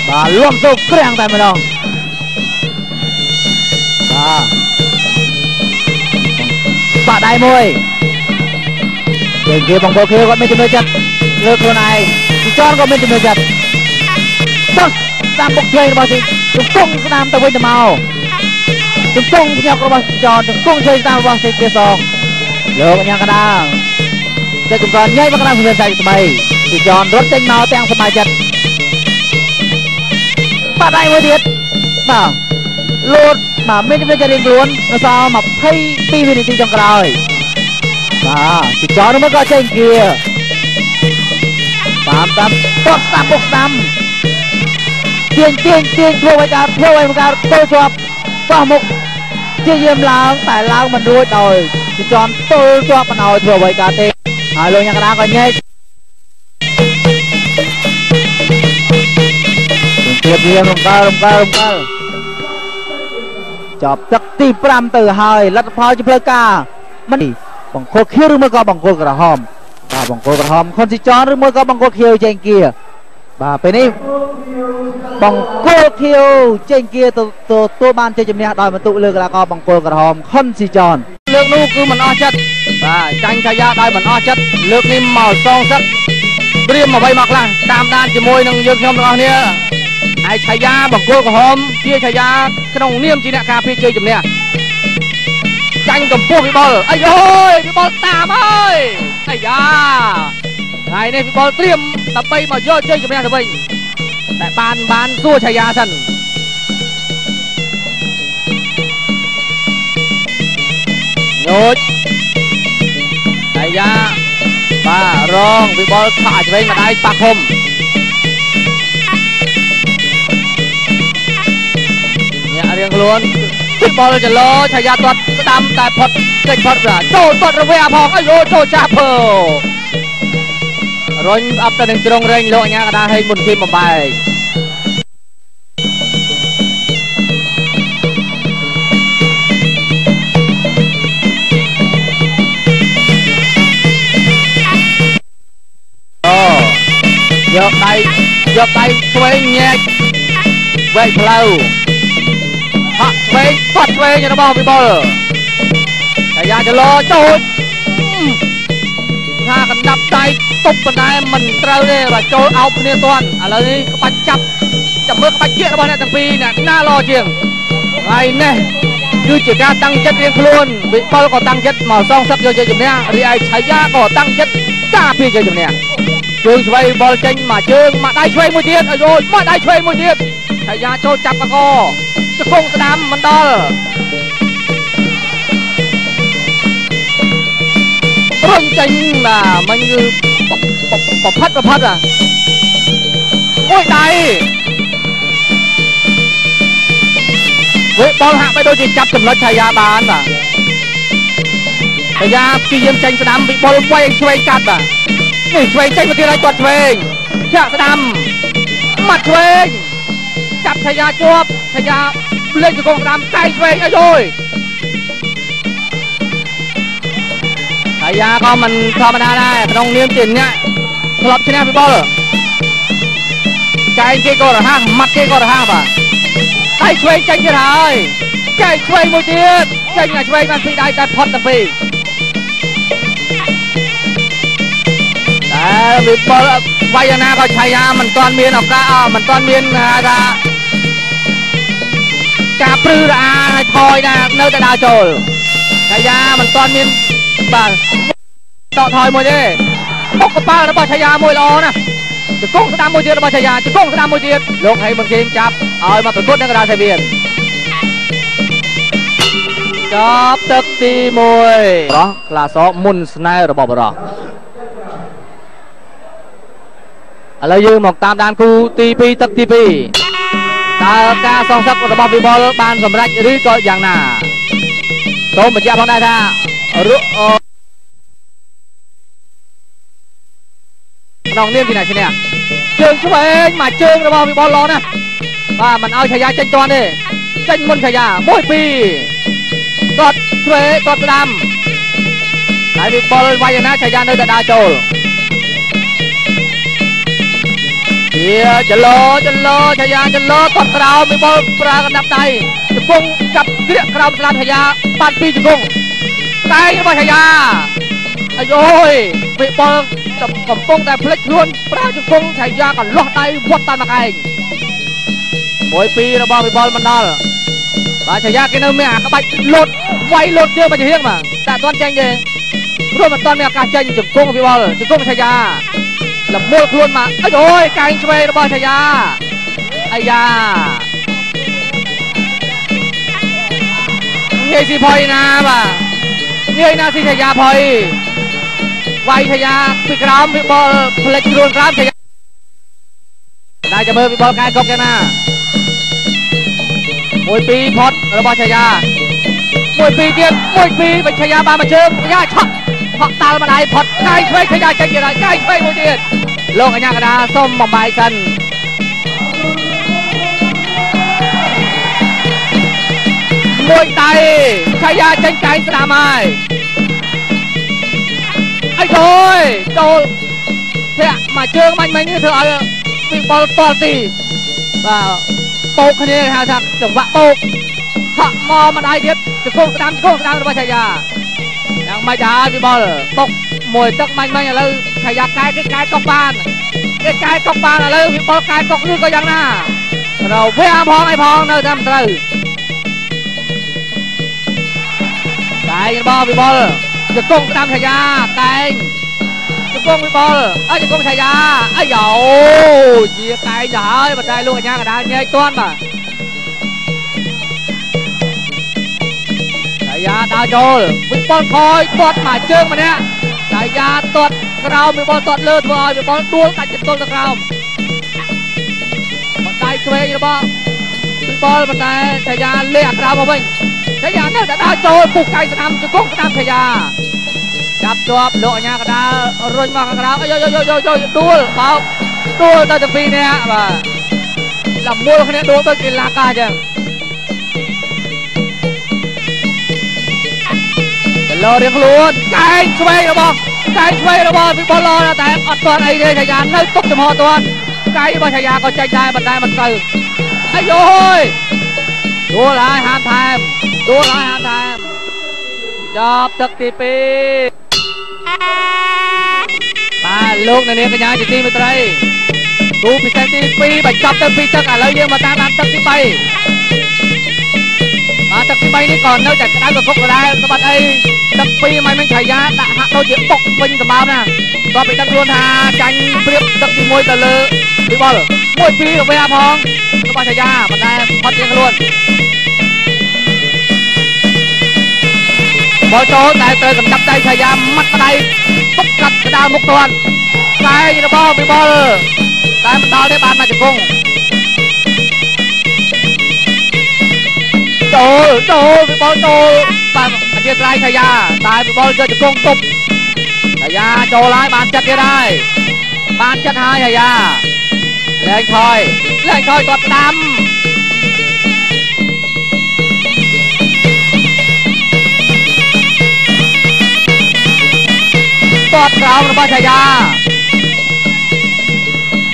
បាទលំសូកក្រាំងតែម្ដងបាទដៃមួយចេញជាបងប្អូនគេគាត់មានជំនឿចិត្តលើខ្លួនឯងទីចនក៏មានជំនឿចិត្តចុះតាមបុកឆ្វេងរបស់ទីជំទង់ស្ដាំទៅវិញទៅមកជំទង់ញាប់របស់ទីចនជំទង់ឆ្វេងស្ដាំរបស់ទីជាសងលោកញ៉ាំកដាតែកំសត់ញ៉ៃមកកណ្ដាលសម្រាប់សាយថ្មីទីចនរត់ចេញមកទាំងសមាជិកបាទដៃមួយទៀតបាទលូតបាទមានជំនឿចិត្តរៀងខ្លួននៅសល់22វិនាទីចុងក្រោយបាទទីចននោះមកក៏ចេញគៀតាមតតស្ដាំបុកស្ដាំទាញធ្វើឲ្យកើតមកកើតទៅជាប់បោះមុខជាយាមឡើងតែឡើងមិនរួចដោយទីចនទល់ជាប់មិនឲ្យធ្វើអ្វីកើតទេហើយលោកញ៉ាំកដាក៏ញែកទៀបយាមរំកិលចប់ទឹកទី5ទៅហើយលទ្ធផលជាផ្លូវការមិនបង្គោលខៀវឬមួយក៏បង្គោលក្រហមបាទបង្គោលក្រហមខុនស៊ីចនឬមួយក៏បង្គោលខៀវចេញគៀបាទពេលនេះបង្គោលខៀវចេញគៀទទួលបានជ័យជំនះដោយបន្ទុកលើកីឡាករបង្គោលក្រហមខុនស៊ីចនលើកនោះគឺមិនអស់ចិត្តបាទចាញ់ឆាយាដោយមិនអស់ចិត្តលើកនេះមកសងសឹកព្រៀមអ្វីមកខ្លះតាមដានជាមួយនឹងយើងខ្ញុំទាំងអស់គ្នាហើយឆាយាបង្គោលក្រហមជាឆាយាក្នុងនាមជាអ្នកការពារជ័យជំនះចាញ់កម្ពស់វិបុលអីអូយវិបុលតាមអើយអាយ៉ាថ្ងៃនេះវិបុលត្រៀមដើម្បីមកយកជ័យជំនះទៅវិញតែបានសួរឆាយាសិនញូចឆាយាបាទរងវិបុលឆក់ឆ្វេងម្ដាយប៉ះឃុំរៀងខ្លួនវិបុលចលោឆាយាទាត់ស្ដាំតែផុតចេញផុតចូលទាត់រវែផងអីយោចូលចាស់ភើរុញអប់ទៅនឹងជ្រុងរែងលោកអញ្ញាកដាហេងមុនធីមបំបែកយកដៃឆ្វេងញែកវែកផ្លូវហាក់ឆ្វេងផាត់ឆ្វេងរបស់វិបុលតែយ៉ាចលោចូលថាកណ្ដាប់ដៃទប់ប៉ុន្តែមិនត្រូវទេបាទចូលអោបគ្នាទាន់ឥឡូវនេះក្បាច់ចាប់មើលក្បាច់ជារបស់អ្នកទាំងពីរអ្នកណាល្អជាងហើយនេះគឺជាការតាំងចិត្តរៀងខ្លួនវិបុលក៏តាំងចិត្តមកសងសឹកយកជ័យជំនះរីឯឆាយាក៏តាំងចិត្តការពារជ័យជំនះជើងឆ្វេងវិបុលចេញមកជើងមកដៃឆ្វេងមួយទៀតអយោមកដៃឆ្វេងមួយទៀតឆាយាចូលចាប់កកជង្គង់ស្ដាំមិនដល់រុញចេញបាទមិញគឺប្រផាត់អូយដៃវិបុលហាក់បីដូចជាចាប់ចំណុចឆាយាបានបាទឆាយាព្យាយាមចេញស្ដាំវិបុលវាយឆ្វេងកាត់បាទនេះឆ្វេងចេញមកទៀតហើយគាត់ឆ្វេងចាក់ស្ដាំមាត់ឆ្វេង จับชายาจวบชายาเล่นจุกงตามไกลเวงไอ้ด้วยชายาก็มันธรรมดาได้ตรงเนียมจินเนี่ยคลับชนะพี่บอลใจเกก็ระห้างมัดเกก็ระห้างป่ะไก่ช่วยใจจะได้ใจช่วยมือเดียดใจไงช่วยมันพี่ได้แต่พอดตั้งปีแต่พี่บอลวายนาก็ชายามันตอนเมียนออกก็มันตอนเมียนนะจับปลื้ออาทอยนะเนื้อแต่ดาวโจลชายามันตอนเมียนบ่าต่อทอยมวยดิปกกระป้าแล้วบ่ชายามวยรอนะจะก้งสนามมวยเดียดบ่ชายาจะก้งสนามมวยเดียดลงให้เมืองเชียงจับเอามาเป็นกดนักกระดาษเบียนจับตึกตีมวยรอคลาสมุนสไนระบอบรอแล้วยืมหมกตามด้านคูตีปีตึกตีปีตาการสองสักระบอบบีบอลบานสมรักหรือก็อย่างน่าโตมันจะพองได้ท่ารู้น้องเลี้ยงที่ไหนใช่เนี่ยเชิงช่วยมาเชิงระบอบบีบอลรอนะว่ามันเอาชายาเจนจวนดิเจนมนชายาโบยปีกอดช่วยกอดดำไหนบีบอลไว้อย่างนั้นชายาเนื้อแต่ดาโจลเฮียจะล้อชายาจะล้อกอดกระดามีบอลปลากันนับใจจะกงจับเกลี้ยกระดาสลามชายาปัดปีจะกงไกลมาชายาไอ้โอ้ยมีบอลจับกับกงแต่พลิกล้วนปลาจะกงชายากันล็อกได้วัดตามมาไกลโอยปีระบอบมีบอลมันนอลมาชายากินเนื้อเมียกระบะหลุดไวหลุดเยอะมันจะเฮี้ยงมาแต่ตอนแจงเย่ร่วมมันตอนเมียการเจงจะกงมีบอลจะกงชายาหลับมัวครวนมาไอ้โอ้ยไก่ช่วยระบายชายาไอ้ยาเงี้ยสิพอยนะป่ะเงี้ยนะสิชายาพอยไวชายาปีกรามปีบอลเพลย์ครวนกรามชายาได้จะเบอร์ปีบอลไก่กบกันนะมวยปีพอดระบายชายามวยปีเดียนมวยปีเป็นชายาบามาเชิงชายาช็อตพอตามาได้พอดไก่ช่วยชายาใจเกียร์ไก่ช่วยมวยเดียนโลกอัญญากระดาส้มบอมบายสันมวยไตชายาเจนใจสนามไอ้โจ้ยโจเท่มาเชิงมันนี่เธอเอาปีบอลต่อตีโปกคะแนนฮะทักจังหวะโปกขะมอมาได้เดียบจะโค้งสนามระบายชายายังไม่ได้ปีบอลตกมวยตักมันแล้วชายาไกลกองปานไกลกองปานแล้วปีบอลไกลกองนี่ก็ยังน่าเราพยายามพองไอ้พองเนอทำตรึไกลกันบอลปีบอลจะโค้งสนามชายาไกลจะโค้งปีบอลจะโค้งชายาไอ้เหยาเจียไกลจะหายมาได้ลูกยังกระดานใหญ่ต้นป่ะชายาดาวโจลปีบอลคอยตอดหมาเชิงมาเนี่ยชายาตอดกราวปีบอลตอดเลือดบอลปีบอลตัวกัดจะต้นกราวมันได้ช่วยนะบอลปีบอลมันได้ชายาเลี้ยกราวมาเป็นชายาเนี่ยจะดาวโจลปลุกไก่สนามจะโค้งสนามชายาจับจวบโลกเนี่ยกระดารุ่นมากระดาโยดูเปล่าดูตอนจะปีเนี่ยบ่ลำมัวคนนี้ดูไปกินลากาจังจะรอเรียกล้วนไก่ช่วยระบพี่บอลรอแต่อัดตัวไอ้เดียชายาเลยตกจมอตัวไก่บอลชายาก็ใจมันได้มันตื่นไอ้โย้ยดูลายหามไทม์จับตึกตีปีมาลูกในนี้กันยังจะตีไม่ไตรดูปีเซนตีปีไปจับตึกปีตึกแล้วยังมาตามตึกตีไปมาตึกตีไปนี่ก่อนเนื่องจากได้แบบพกก็ได้สบัดไอ้ตึกปีไม่ชายาด่าหักเราเยอะปกเป็นสบายนะก็ไปตั้งรวนหาจันเปรียบตึกตีมวยตะลือพี่บอลมวยปีกับเวลาพองสบายชายามันได้พอดยังรวนบอลโจแต่เตยกับจับใจชายามัดอะไรตกกัดกระดานมุกตวนไกลยิงบอลไปบอลแต่มันดาวได้บานมาจากกงโจไปบอลโจบานอันเดียร์ไกลชายาตายไปบอลเจอจากกงตบชายาโจร้ายบานจัดได้บานจัดหายชายา lên thôi toàn đam toàn rau nó bao chạy ra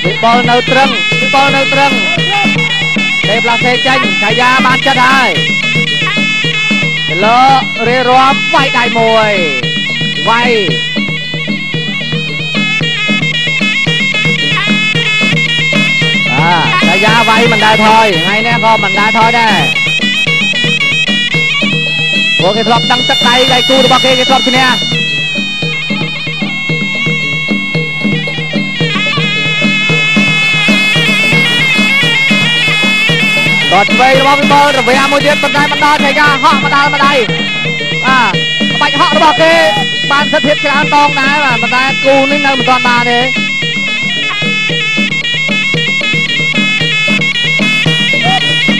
bị ball nâu trưng đẹp là xe tranh chạy ra ban chân hai lỡ rê rõm vay đại mùi vay chạy ra vay mình đại thôi ngay nè con mình đại thôi nè của cái club tăng chắc tay cái cu bao cái club chứ nè đọt về nó bơ rồi về một điện bên đây chạy ra họ mà đây bạch họ nó bảo kê ban thật thiệt cái an tông đá mà bên đây cu nên nơi một toàn bàn đấy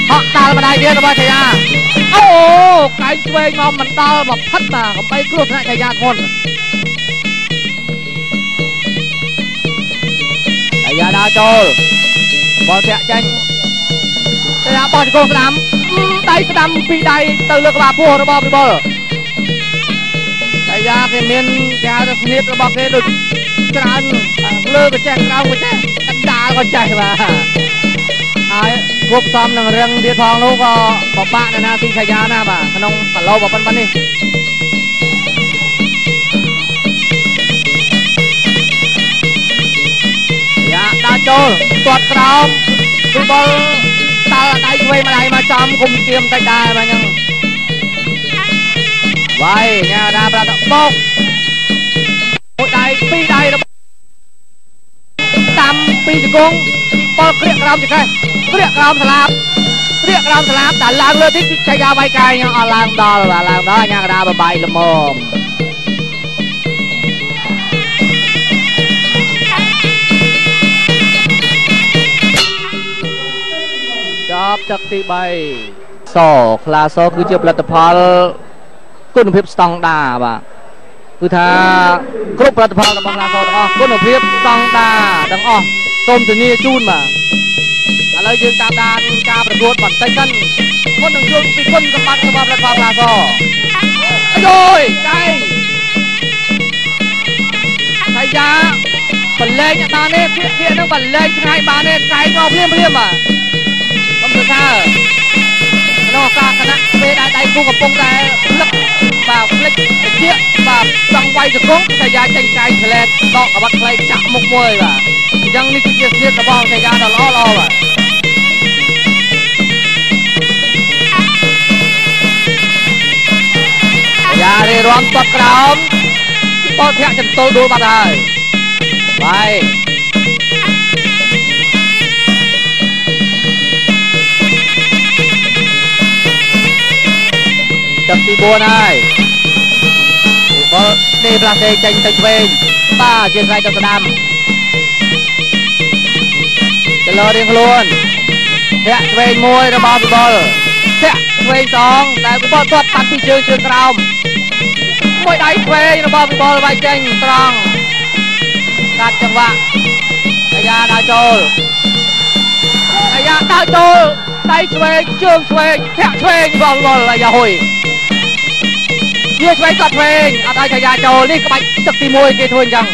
họ ta mà đây kia nó bao chạy ra ô cái về ngon mình ta mà thất mà không bay cướp lại chạy ra con chạy ra đa trôi bò chạy tranh đây là bò con đám đây cái đám bị đây từ lực bà phù nó bò bị bò chạy ra cái miền cái nó nhiệt nó bò cái được cái ăn lơ cái chạy rau cái chạy cắn đá con chạy mà ai cúp xong là răng địa thong lúc có bạn là xin chạy ra na mà không phải lâu vào phân đi dạ đa trôi tuột cào bị bò ta đây quay mà đây mà trong cùng tiêm tay đai mà nhưng vậy nhà đa bà động bông một đây pi đây nó tam pi từ cung bò kriek ram chứ cái kriek ram salap đã lang lên thích chạy ra bay cay nhưng lang đó nhà đa bà bay là mồm chop chắc tí bay sổ là số cứ chụp là tập hợpคุณภาพสตองดาบ่ะคือถ้ากรุ๊ปรัฐบาลบางลาโซอ๋อคุณภาพสตองดาดังอ๋อต้มตัวนี้จูนบ่ะอะไรยืนตามดานการประกวดบัตรใจกันคนหนึ่งจูนปีคนกำบัดกำบัดรัฐบาลลาโซโอ้ยใจไทยยาบัลเล่งตาเนี่ยเที่ยนั่งบัลเล่งชายบาเนี่ยไก่เราเพี้ยมบ่ะต้องศึกษาโลกาคณะเวดาใจกูกับปงใจลึกแบบเล็กเจี๊ยบแบบจังไวจะก้งชายาจังใจทะเลดอกกับบัดเพลย์จับมุกมวยแบบยังนี่คือเจี๊ยบกระบอกชายาดอล้อแบบยาเรียร้อนตบกระดมปอดแทะจนโตดูมาได้ไปจับตีบัวได้บอลนี่ปลาเซจังตึงเวงป้าเชียงรายกับสนามจะรอเรียงขลุ่นแทะเวงมวยระบาดบอลแทะเวงสองแต่บอลทอดตัดที่เชือกกราวมวยได้เวงระบาดบอลใบเจงตรองกัดจังหวะไอ้ยาดาวโจลไอ้ยาดาวโจลได้เวงเชือกเวงแทะเวงบอลไอ้ยาหุยช่วยกัดเพลงอะไรชายาโจนี่กระบะจักรีมวยกี่ทุนจัง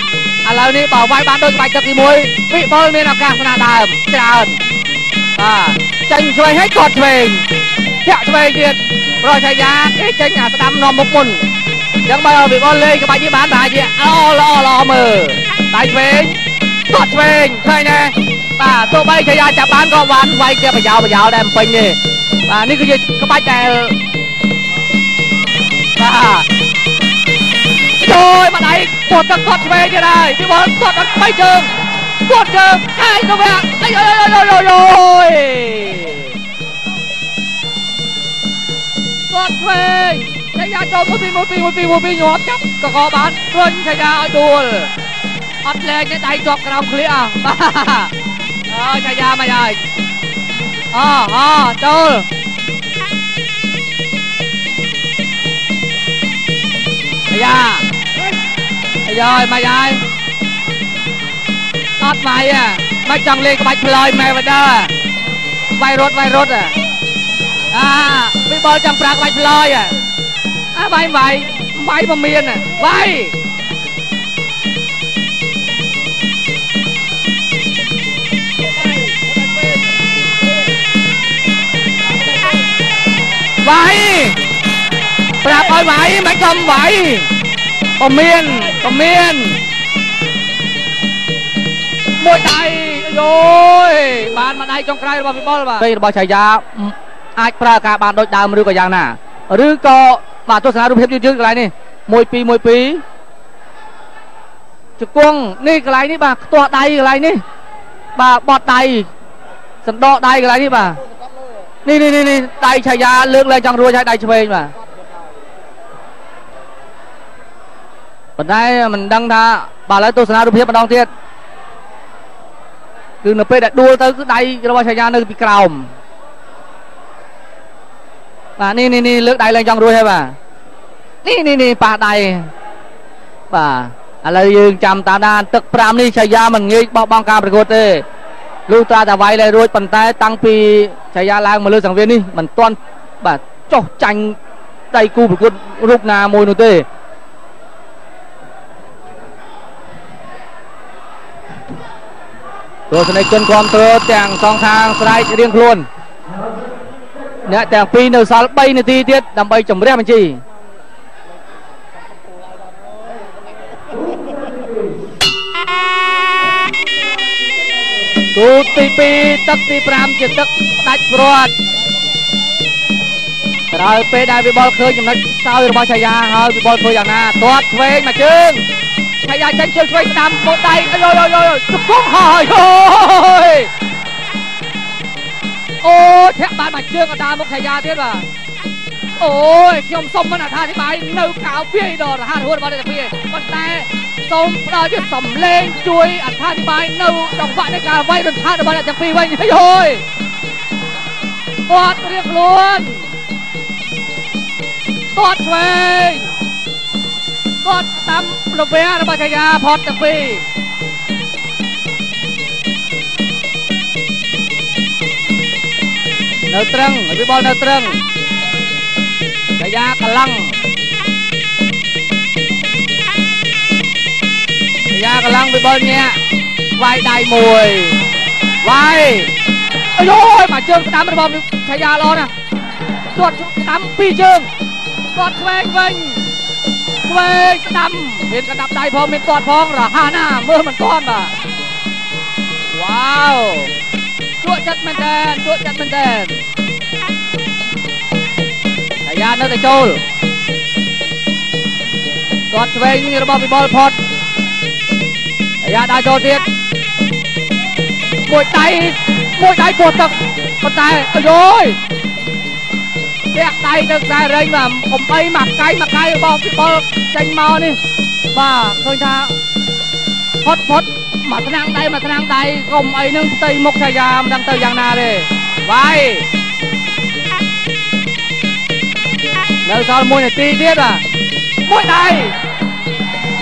อะไรนี่บอกไว้บ้านโดนกระบะจักรีมวยวิบอลมีนักการพนันดามเจริญจังช่วยให้กดเพลงแค่เพลงเดียดรอชายาไอ้จังหาสนามนอมมุกมุนยังไม่เอาวิบอลเลยกระบะยี่บ้านบ่ายเดียรอมือได้เพลงกดเพลงใช่แน่ตัวใบชายาจับบ้านก็วันไว้เจ้าไปยาวได้มันเป็นนี่นี่คือกระบะแต่rồi mà đấy một thằng cọt về như này thì một cọt nó bay trường một trường hai các bạn rồi cọt về chạy ra cho một pin nhót chắc có bán quân chạy ra đùa ắt lên cái tay chọc cái đồng clear chạy ra mày ơi chơi rồi mày ơi tát mày à មកចង់លេងក្បាច់ផ្លយម៉ែវដាវាយរត់អាវិបុលចង់ប្រើក្បាច់ផ្លយវាយមកមានវាយប្រាប់ឲ្យវាយមិនខំវាយក៏មានមួយដៃយោបានមួយដៃចុងក្រោយរបស់វិបុលបាទរបស់ឆាយាអាចប្រើការបានដូចដើមឬក៏យ៉ាងណាឬក៏បាទទស្សនារូបភាពយឺតកន្លែងនេះ12ជង្គង់នេះកន្លែងនេះបាទខ្ទាស់ដៃកន្លែងនេះបាទបត់ដៃសណ្ដោដៃកន្លែងនេះបាទនេះដៃឆាយាលើកឡើងចង់រួចឲ្យដៃឆ្វេងបាទប៉ុន្តែមិនដឹងថាបាទឥឡូវទស្សនារូបភាពម្ដងទៀតគឺនៅពេលដែលដួលទៅគឺដៃរបស់ឆាយានៅពីក្រោមបាទនេះលើកដៃឡើងចង់រួចហើយបាទនេះប៉ះដៃបាទឥឡូវយើងចាំតាមដានទឹក5នេះឆាយាមិនងាយបោះបង់ការប្រកួតទេលុះត្រាតែវាយលែងរួចប៉ុន្តែតាំងពីឆាយាឡើងមកលើសង្វៀននេះមិនទាន់បាទចុះចាញ់ដៃគូប្រកួតរូបណាមួយនោះទេទស្សនិកជនគ្រប់គ្រងទាំងសងខាងស្រែករៀងខ្លួនអ្នកទាំងពីរនៅសល់3នាទីទៀតដើម្បីជម្រះបញ្ជីទូទី2ទឹកទី5ជាទឹកផ្ដាច់ព្រាត់ក្រោយពេលដែលវិបុលឃើញចំណុចខ្សោយរបស់ឆាយាហើយវិបុលធ្វើយ៉ាងណាទាត់ឆ្វេងមកជើងឆាយាចេញជើងឆ្វេងស្ដាំបូតដៃជង្គង់ហើយអូធាក់បានមកជើងអដាមុខឆាយាទៀតបាទអូយខ្ញុំសុំមិនអត្ថាធិប្បាយនៅកៅវាយដល់រហ័សរហួនរបស់អ្នកពីប៉ុន្តែសូមផ្ដល់ជាសំឡេងជួយអត្ថាធិប្បាយនៅចង្វាក់នៃការវាយរន្ធត់របស់អ្នកទាំងពីរវិញហើយគាត់រៀបខ្លួនគាត់ឆ្វេងគាត់តាមរវែងរបស់ឆាយាផតទាំងពីរនៅត្រឹងវិបុលនៅត្រឹងឆាយាកម្លាំងវិបុលញាក់វាយដៃមួយវាយមកជើងស្ដាំរបស់ឆាយាល្អណាស់គាត់ស្ដាំ2ជើងគាត់ឆ្វេងវិញឆ្វេងស្ដាំមានកណ្ដាប់ដៃផងមានទាត់ផងរហ័សណាស់មើលមិនទាន់បាទវ៉ាវជក់ចិត្តមែនតើឆាយានៅតែចូលគាត់ឆ្វេងរបស់វិបុលផុតឆាយាដើរចូលទៀតមួយដៃពោះទឹកប៉ុន្តែធាក់ដៃទៅខ្សែរែងបាទកុំអីមកកាយរបស់វិបុលចេញមកនេះបាទឃើញថាផុតមកថ្នាំងដៃកុំអីនឹងផ្ទៃមុខឆាយាមិនដឹងទៅយ៉ាងណាទេវាយនៅសល់1នាទីទៀតបាទមួយដៃ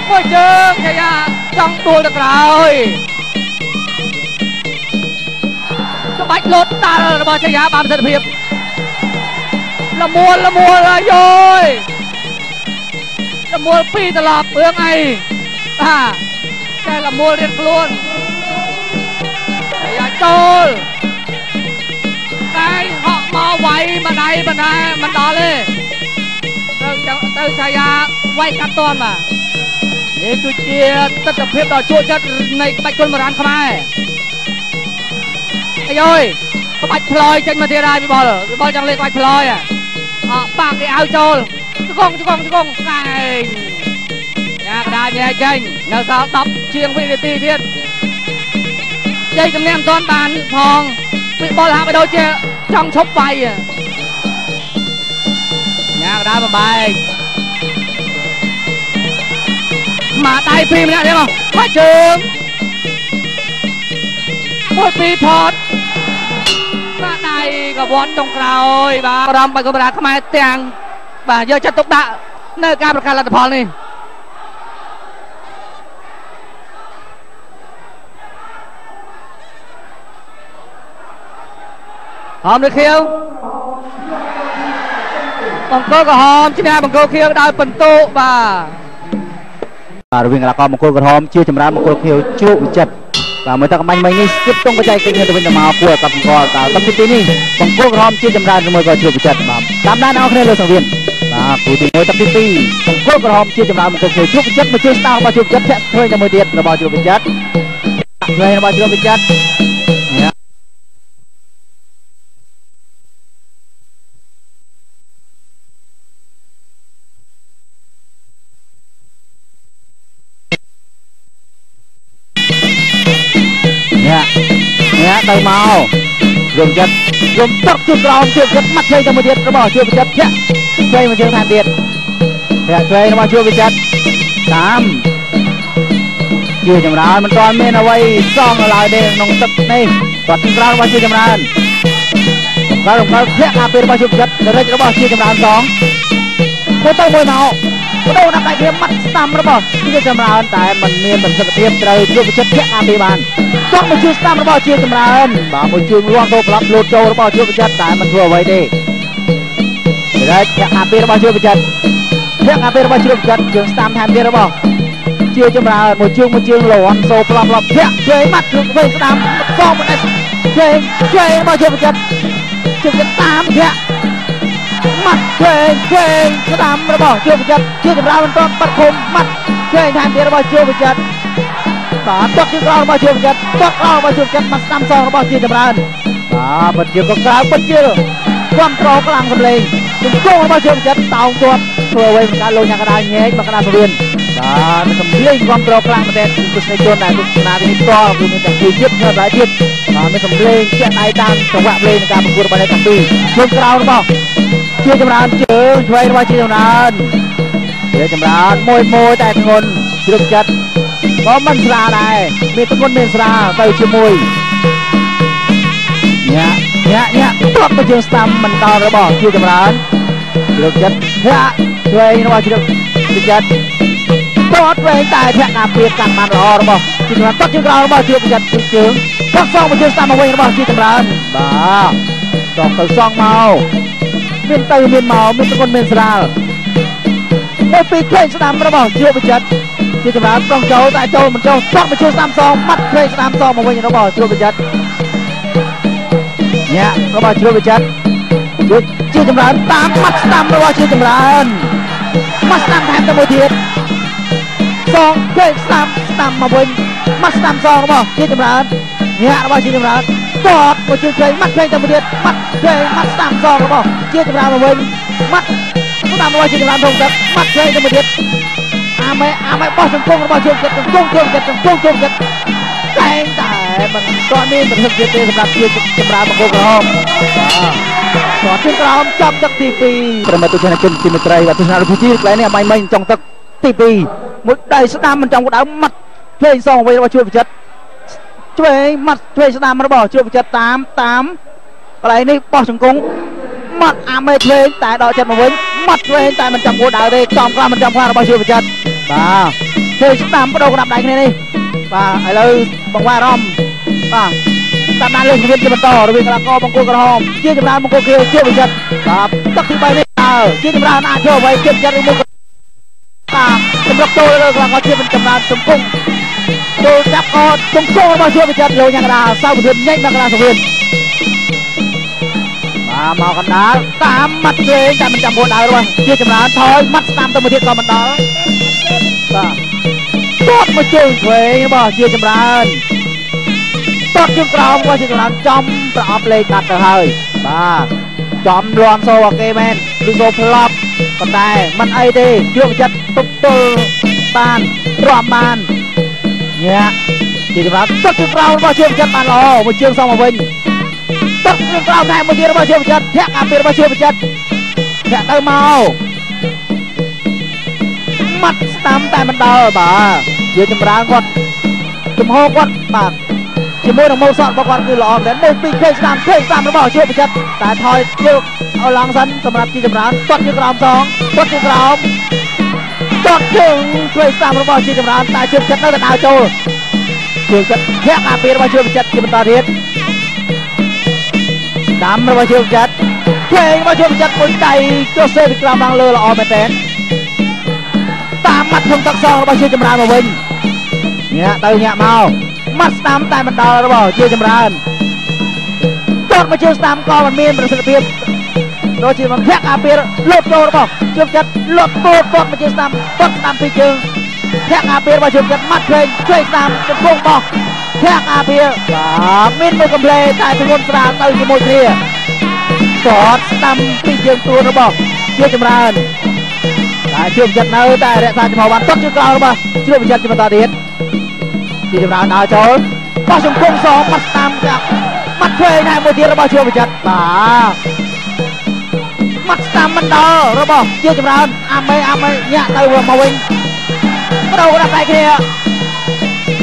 មួយជើងឆាយាចង់ដួលទៅក្រោយក្បាច់លោតតាល់របស់ឆាយាបានប្រសិទ្ធភាពល្មួលហើយល្មួល2ត្រឡប់រឿងអីតែល្មួលរៀនខ្លួនយ៉ាចូលតែហក់មកវាយម្ដាយមិនដល់ទេទៅឆាយាវាយកាត់តន់បាទនេះគឺជាទស្សនវិជ្ជាដ៏ជក់ចិត្តនៃក្បាច់គុនបុរាណខ្មែរក្បាច់ផ្លយចេញមកទៀតហើយវិបុលចង់លេងក្បាច់ផ្លយបាក់គេឲ្យចូលជង្គង់កែងញ៉ាកដាញ៉ែចេញនៅសល់10ជាងវិនាទីទៀតជ័យជំនះមិនទាន់បានផងវិបុលហាក់បីដូចជាចង់ឈប់វាយញ៉ាកដាបំបែកមកដៃពីរម្នាក់ទេមកជើងមួយពីរផតបាទដៃក៏វត្តចុងក្រោយបាទរំបាច់កម្រាខ្មែរទាំងបាទយកចិត្តទុកដាក់នៅការប្រកាសលទ្ធផលនេះ ហមដូចខៀវបង្គោលក្រហមឈ្នះបង្គោលខៀវដោយពិន្ទុបាទរវាងកីឡាករបង្គោលក្រហមជាចម្រើនបង្គោលខៀវជក់វិចិត្របាទមើលទៅកម្បាញ់មិញនេះស្គិបតុងបច្ចេកទេសទៅវិញទៅមកគួរឲ្យកត់សម្គាល់តើទឹកទី2នេះបង្គោលក្រហមជាចម្រើនជាមួយក៏ជក់វិចិត្របាទតាមដានអ្នកគ្នាលើសង្វៀនបាទគូទី1ទឹកទី2បង្គោលក្រហមជាចម្រើនបង្គោលខៀវជក់វិចិត្រមកជួយស្ដាររបស់ជក់វិចិត្រធាក់ឃើញតែមួយទៀតរបស់ជក់វិចិត្រឃើញរបស់ជក់វិចិត្រទៅមករំចិត្តរំទឹកជើងក្រោមជើងចិត្តម៉ាត់ឆ្វេងទៅមួយទៀតរបស់ជួយវិចិត្រធាក់ឆ្វេងមកជើងថែមទៀតធាក់ឆ្វេងរបស់ជួយវិចិត្រតាមជាចម្រើនមិនទាន់មានអ្វីសងឡើយទេក្នុងទឹកនេះគាត់ទីក្រោមរបស់ជាចម្រើនរំកិលធាក់ការពេលរបស់ជួយវិចិត្ររិចរបស់ជាចម្រើនសងទៅមួយមកបដូរដាក់ដៃគ្នាម៉ាត់ស្ដាំរបស់ជាចម្រើនតែมันមានប្រសិទ្ធភាពត្រូវជួយវិចិត្រធាក់ការពេលបានគាត់មកជួយស្ដាំរបស់ជាចម្រើនបាទមួយជើងលាន់ទៅប្រឡប់លោតចូលរបស់ជួយវិចិត្រតែមិនធ្វើអ្វីទេរាជធាក់ការពេលរបស់ជួយវិចិត្រធាក់ការពេលរបស់ជួយវិចិត្រជើងស្ដាំថែមទៀតរបស់ជាចម្រើនមួយជើងលាន់ចូលប្រឡប់ធាក់ឆ្វេងម៉ាត់ជួយស្ដាំសងមិនអីឆ្វេងរបស់ជួយវិចិត្រជួយវិចិត្រតាមធាក់ម៉ាត់ឆ្វេងស្ដាំរបស់ជួយវិចិត្រជាចម្រើនមិនទាន់បាត់ឃុំម៉ាត់ឆ្វេងថែមទៀតរបស់ជួយវិចិត្របាទទឹកជើងក្រោមរបស់ជួយវិចិត្រទឹកក្រោមរបស់ជួយវិចិត្រមកស្ដាំសងរបស់ជាចម្រើនបាទពិតជាក៏ក្រៅពិតជាគ្រប់ត្រខ្លាំងសម្លេងជំគង់របស់ជួយវិចិត្រតោងទាត់ធ្វើអ្វីមិនកើតលោកញ៉ាកដាញែកមកកដាសវៀនបាទសម្លេងគ្រប់ត្រខ្លាំងមែនទែនទស្សនិកជនដែលទស្សនានេះតគឺមានតែពីជាតិនៅដែរទៀតបាទមានសម្លេងជាក់ដៃតាមចង្វាក់លេងនៃការប្រកួតរបស់អ្នកទាំងពីរជើងក្រោមរបស់ជាចម្រើនជើងឆ្វេងរបស់ជាចម្រើនមួយតែធ្ងន់ជ្រុកចិត្តក៏មិនស្រាលដែរមានធ្ងន់មានស្រាលទៅជាមួយញាក់ទប់ទៅជើងស្ដាំមិនដល់របស់ជាចម្រើនជ្រុកចិត្តធាក់ឆ្វេងរបស់ជ្រុកចិត្តតតវែងតែធាក់ការពារកាន់បានល្អរបស់ជាចម្រើនតត់ជើងក្រោមរបស់ជ្រុកចិត្តជើងតត់សងមកជើងស្ដាំមកវិញរបស់ជាចម្រើនបាទតទៅសងមកមានទៅមានមកមានធ្ងន់មានស្រាលមួយពីឃើញស្ដាំរបស់ជ្រុកវិចិត្រជាចម្រើនប្រងចូលតែចូលមិនចូលតក់មកជួយស្ដាំសងម៉ាត់ឃើញស្ដាំសងមកវិញរបស់ជ្រុកវិចិត្រញាក់របស់ជ្រុកវិចិត្រជាចម្រើនតាមម៉ាត់ស្ដាំរបស់ជាចម្រើនម៉ាត់ស្ដាំថែមទៅមួយទៀតសងឃើញស្ដាំមកវិញម៉ាត់ស្ដាំសងរបស់ជាចម្រើនញាក់របស់ជាចម្រើនតតមកជួយឃើញម៉ាត់ឃើញទៅមួយទៀតម៉ាត់ឃើញម៉ាត់ស្ដាំសងរបស់ជាចម្រើនមកវិញម៉ាត់ស្ដាំរបស់ជាចម្រើនធំទឹកម៉ាត់ឃើញទៅមួយទៀតអាមេបោះសង្គមរបស់ជួយចិត្តសង្គមជួយចិត្តតែងតែមិនទាន់មានប្រសិទ្ធភាពទេសម្រាប់ជាចម្រើនបង្គោលក្រហមបាទជើងក្រោមចាប់ទឹកទី2ប្រមិត្តទស្សនិកជនទីមេត្រីបាទទស្សនវិជ្ជាកន្លែងនេះអបាញ់មិញចង់ទឹកទី2មួយដៃស្ដាំមិនចង់ដៅម៉ាត់ឆ្វេងសងវិញរបស់ជួយវិចិត្រឆ្វេងម៉ាត់ឆ្វេងស្ដាំរបស់ជួយវិចិត្រតាមកន្លែងនេះបោះសង្គមម៉ាត់អាមេឆ្វេងតែដកចិត្តមកវិញម៉ាត់ឆ្វេងតែមិនចាំគោលដៅទេចំខ្លះមិនចាំខ្លះរបស់ជួយវិចិត្របាទធ្វើស្ដាំបដូរក្តាប់ដៃគ្នានេះបាទឥឡូវបង្វែរអារម្មណ៍បាទតាមដានលេខវិទ្យាបន្តរវាងកីឡាករបង្គោលក្រហមជាចម្រើនបង្គោលខៀវជាវិចិត្របាទទឹកទី3នេះជាចម្រើនអាចធ្វើអ្វីជាវិចិត្រឬមួយបាទសម្រាប់ចូលលើកីឡាករជាចម្រើនសំគង់ចូលចាប់កទង្គង់របស់ជាវិចិត្រលោកញ៉ាកដាសៅវិធានញែកមកកណ្ដាលសវៀនបាទមកកណ្ដាលតាមម៉ាត់ទេតែមិនចាំគោលដៅរបស់ជាចម្រើនថយម៉ាត់ស្ដាំទៅមួយទៀតក៏មិនដល់បាទតតមកជើងឆ្វេងរបស់ជាចម្រើនតតជើងក្រោមរបស់ជាចម្រើនចំប្រអប់លេខបាត់ទៅហើយបាទចំលន់សូអូខេមែនគឺសូផ្លប់ប៉ុន្តែមិនអីទេជឿចិត្តទប់ទល់បានរំបានញាក់ជាចម្រើនតតជើងក្រោមរបស់ជាចិត្តបានល្អមួយជើងសងមកវិញតតជើងក្រោមតែមួយទៀតរបស់ជាចិត្តធាក់ការពាររបស់ជាចិត្តធាក់ទៅមកម៉ាត់ស្ដាំតែមិនដល់បាទជាចម្រើនគាត់ចំហគាត់បាទជាមួយនឹងម៉ូសតរបស់គាត់គឺល្អមែនមួយពីរឃើញស្ដាំរបស់ជួយប្រចិតតែថយយកឲ្យឡើងសិនសម្រាប់ជាចម្រើនគាត់ជាក្រោមសងគាត់ជាក្រោមគាត់ជើងជួយស្ដាំរបស់ជាចម្រើនតែជួយប្រចិតនៅតែដើរចូលជួយចិត្តធាក់ការពាររបស់ជួយប្រចិតជាបន្តទៀត ដាំរបស់ជើងចិត្តឆ្វេងរបស់ជើងចិត្តមួយដៃចុះសេពីក្រោមឡើងលើល្អមែនតើតាមមាត់ក្នុងទឹកសងរបស់ជាចម្រើនមកវិញញាក់ទៅញាក់មកមាត់ស្ដាំតែមិនដល់របស់ជាចម្រើនទាត់មកជើងស្ដាំក៏មិនមានប្រសិទ្ធភាពដូចជាមិនធាក់អាពីរលុបចូលរបស់ជើងចិត្តលុបទូទាត់មកជើងស្ដាំទាត់ស្ដាំពីជើងធាក់អាពីររបស់ជើងចិត្តមាត់ឆ្វេងឆ្វេងស្ដាំកំពុងបោះធាក់អាពីរបាទមានមួយកំ plei តែធ្ងន់ស្រាលទៅជាមួយគ្នាទាត់ស្ដាំពីជើងទួនរបស់ជាចម្រើនតែជើងចិត្តនៅតែរក្សាចំហបានទាត់ជើងក្រោយរបស់ជ្រួតវិចិត្រជាបន្តទៀតជាចម្រើនដើរចូលបោះជង្គង់សងមាត់ស្ដាំចាក់មាត់ឆ្វេងហើយមួយទៀតរបស់ជ្រួតវិចិត្របាទមាត់ស្ដាំមិនដល់របស់ជាចម្រើនអាមេញាក់ទៅមកវិញប្រោដាក់ដៃគ្នា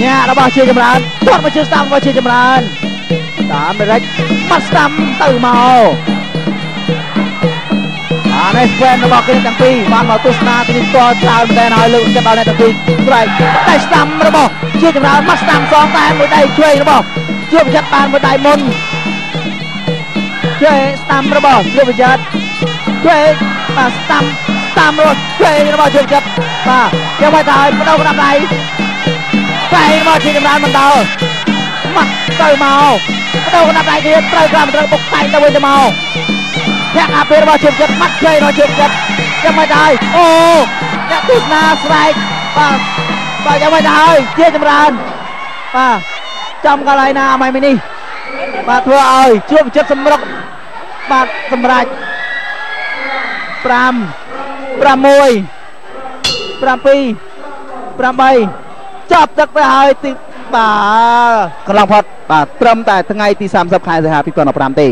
ញាក់របស់ជាចម្រើនទាត់មកជើងស្ដាំរបស់ជាចម្រើនតាមដេចមាត់ស្ដាំទៅមកនេះហ្វេនរបស់គ្នាទាំងពីរបានមកទស្សនាទីនេះស្គាល់ច្រើនមែនហើយលើកចិត្តដល់អ្នកទាំងពីរស្រែកតែស្ដាំរបស់ជាចម្រើនមកស្ដាំសងតែមួយដៃឆ្វេងរបស់ជួបវិចិត្របានមួយដៃមុនឆ្វេងស្ដាំរបស់ជួបវិចិត្រឆ្វេងបាទស្ដាំរបស់ឆ្វេងរបស់ជួបវិចិត្របាទយ៉ាងម៉េចទៅបដូរដាក់ដៃឆ្វេងរបស់ជាចម្រើនមិនដល់មកទៅមកបដូរដាក់ដៃគ្នាត្រូវក្រោមត្រូវបុកតែងទៅវិញទៅមកធាក់អាពីរបស់ជើងចិត្តមាត់ឆ្វេងរបស់ជើងចិត្តយ៉ាងម៉េចដែរអូអ្នកទស្សនាស្រែកបាទយ៉ាងម៉េចដែរជាចម្រើនបាទចំកន្លែងណាមិននេះបាទធ្វើឲ្យជួបចិត្តសម្រុកបាទសម្រាប់5 6 7 8ចាប់ទឹកទៅហើយទីបាទកន្លងផុតបាទត្រឹមតែថ្ងៃទី30ខែសីហា2015ទេ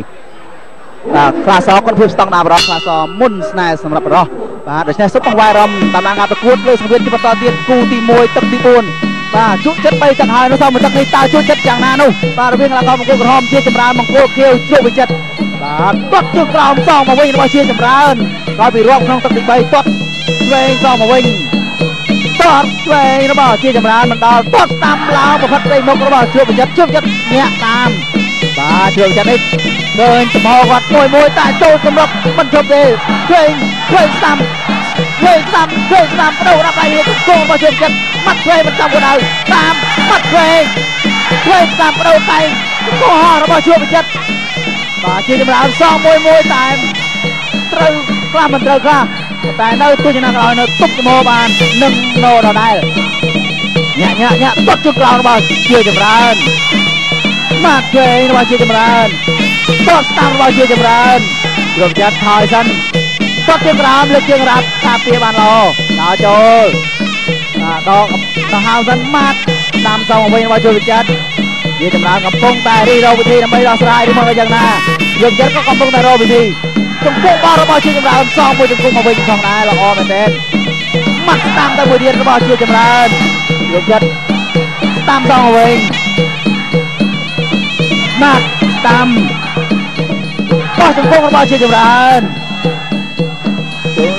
បាទក្លាសគាត់ភាពស្តង់ដារបរោះក្លាសមុនស្នេហ៍សម្រាប់បរោះបាទដូច្នេះសូមបង្វែររំតាមដានការប្រកួតលើសង្វៀនជាបន្តទៀតគូទី1ទឹកទី4បាទជួបចិត្ត3ទឹកហើយនៅសល់មួយទឹកនេះតើជួបចិត្តយ៉ាងណានោះបាទរវាងកីឡាករមង្គលក្រហមជាចម្រើនមង្គលខៀវជ្រុះវិចិត្របាទទាត់ជើងក្រោមសងមកវិញរបស់ជាចម្រើនក្រោយពីរាប់ក្នុងទឹកទី3ទាត់ឆ្វេងសងមកវិញទាត់ឆ្វេងរបស់ជាចម្រើនមិនដល់ទាត់តាមឡើងប្រផិតដីមុខរបស់ជ្រុះវិចិត្រញាក់តាមបាទជ្រុះវិចិត្រនេះឃើញចំហគាត់មួយតែចូលសម្រុកមិនជប់ទេឆ្វេងស្ដាំបដូរដាក់ដៃនេះគង់មកជើងចិត្តមាត់ឆ្វេងមិនចាំគាត់ឲ្យតាមមាត់ឆ្វេងស្ដាំបដូរដៃកោះរបស់ជួបវិចិត្របាទជាចម្រើនសងមួយតែត្រូវខ្លះមិនត្រូវខ្លះតែនៅទោះយ៉ាងណាក៏ឲ្យនៅទប់ចំហបាននឹងណូដដែលញាក់ទាត់ជើងក្រោយរបស់ជាចម្រើនមាត់ឆ្វេងរបស់ជាចម្រើនទាត់ស្ដាំរបស់ជាចម្រើនជួបវិចិត្រថយសិនទាត់ជើងក្រោមលើកជើងរ៉ាប់ការពារបានល្អដល់ចូលដកហៅសិនម៉ាត់តាមសងវិញរបស់ជួបវិចិត្រជាចម្រើនកំពុងតែរីរកវិធីដើម្បីដោះស្រាយឬមកយ៉ាងណាជួបវិចិត្រក៏កំពុងតែរកវិធីជង្គង់បោះរបស់ជាចម្រើនសងមួយជង្គង់មកវិញផងដែរល្អមែនទែនម៉ាត់តាមទៅមួយទៀតរបស់ជាចម្រើនជួបវិចិត្រតាមសងវិញម៉ាត់តាមបោះជង្គង់របស់ជាចម្រើន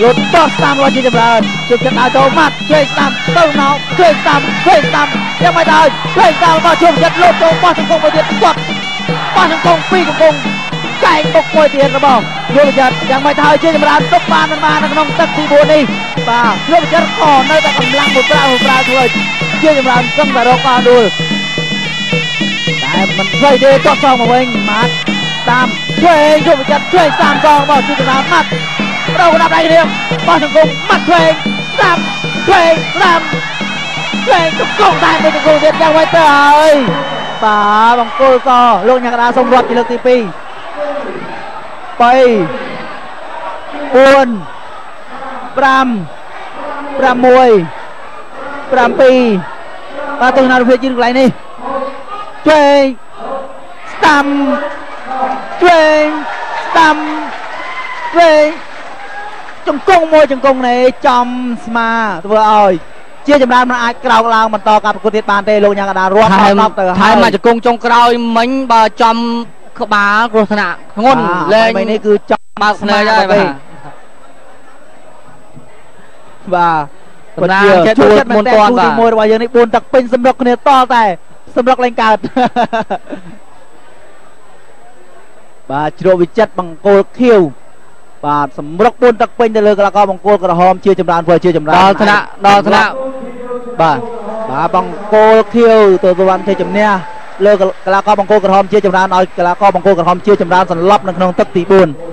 លុតបោះស្ដាំរបស់ជាចម្រើនជើងចិត្តដើរចូលម៉ាត់ឆ្វេងស្ដាំទៅណោឆ្វេងស្ដាំយ៉ាងមិនដល់ឆ្វេងស្ដាំរបស់ជើងចិត្តលុតចូលបោះជង្គង់មួយទៀតគាត់បោះជង្គង់ពីរជង្គង់ចែកបុកមួយទៀតរបស់ជើងចិត្តយ៉ាងមិនដល់ជាចម្រើនទុកបាននៅក្នុងទឹកទី4នេះបាទជើងចិត្តក៏នៅតែកម្លាំងមួយប្រើធ្វើជាចម្រើនសឹងតែរកបានដួលតែមិនស្វ័យទេទាត់សងមកវិញម៉ាត់តាមឆ្វេងជើងចិត្តឆ្វេងស្ដាំសងរបស់ជាចម្រើនម៉ាត់ប្រោកដាក់ដៃគ្នាបោះជង្គង់មាត់ឆ្វេងស្ដាំឆ្វេងជង្គង់តែមួយជង្គង់ទៀតយ៉ាងម៉េចទៅហើយបាទបង្គោលកលោកញ៉ាកដាសូមរាប់ជាលើកទី2 3 4 5 6 7បាទទស្សនារូបភាពជាកន្លែងនេះឆ្វេងស្ដាំឆ្វេងជង្គង់មួយជង្គង់នេះចំស្មាធ្វើឲ្យជាចម្រើនមិនអាចក្រោកឡើងបន្តការប្រកួតទៀតបានទេលោកញ៉ាកដារាប់ដល់10ទៅហើយមកជង្គង់ចុងក្រោយមិញបើចំក្បាលគ្រោះថ្នាក់ធ្ងន់លេងមិញនេះគឺចំបើកស្នេហ៍ហើយបាទតំណាងជួយមុនតាន់បាទមួយរបស់យើងនេះ4ទឹកពេញសម្រុកគ្នាតតែសម្រុកលេងកើត បាទជ្រោវិចិត្របង្គោលខៀវបាទសម្រុក4ទឹកពេញទៅលើកីឡាករបង្គោលក្រហមជាចម្រើនធ្វើជាចម្រើនដល់ថ្នាក់បាទបង្គោលខៀវទទួលបានជ័យជំនះលើកីឡាករបង្គោលក្រហមជាចម្រើនឲ្យកីឡាករបង្គោលក្រហមជាចម្រើនសន្លប់នៅក្នុងទឹកទី4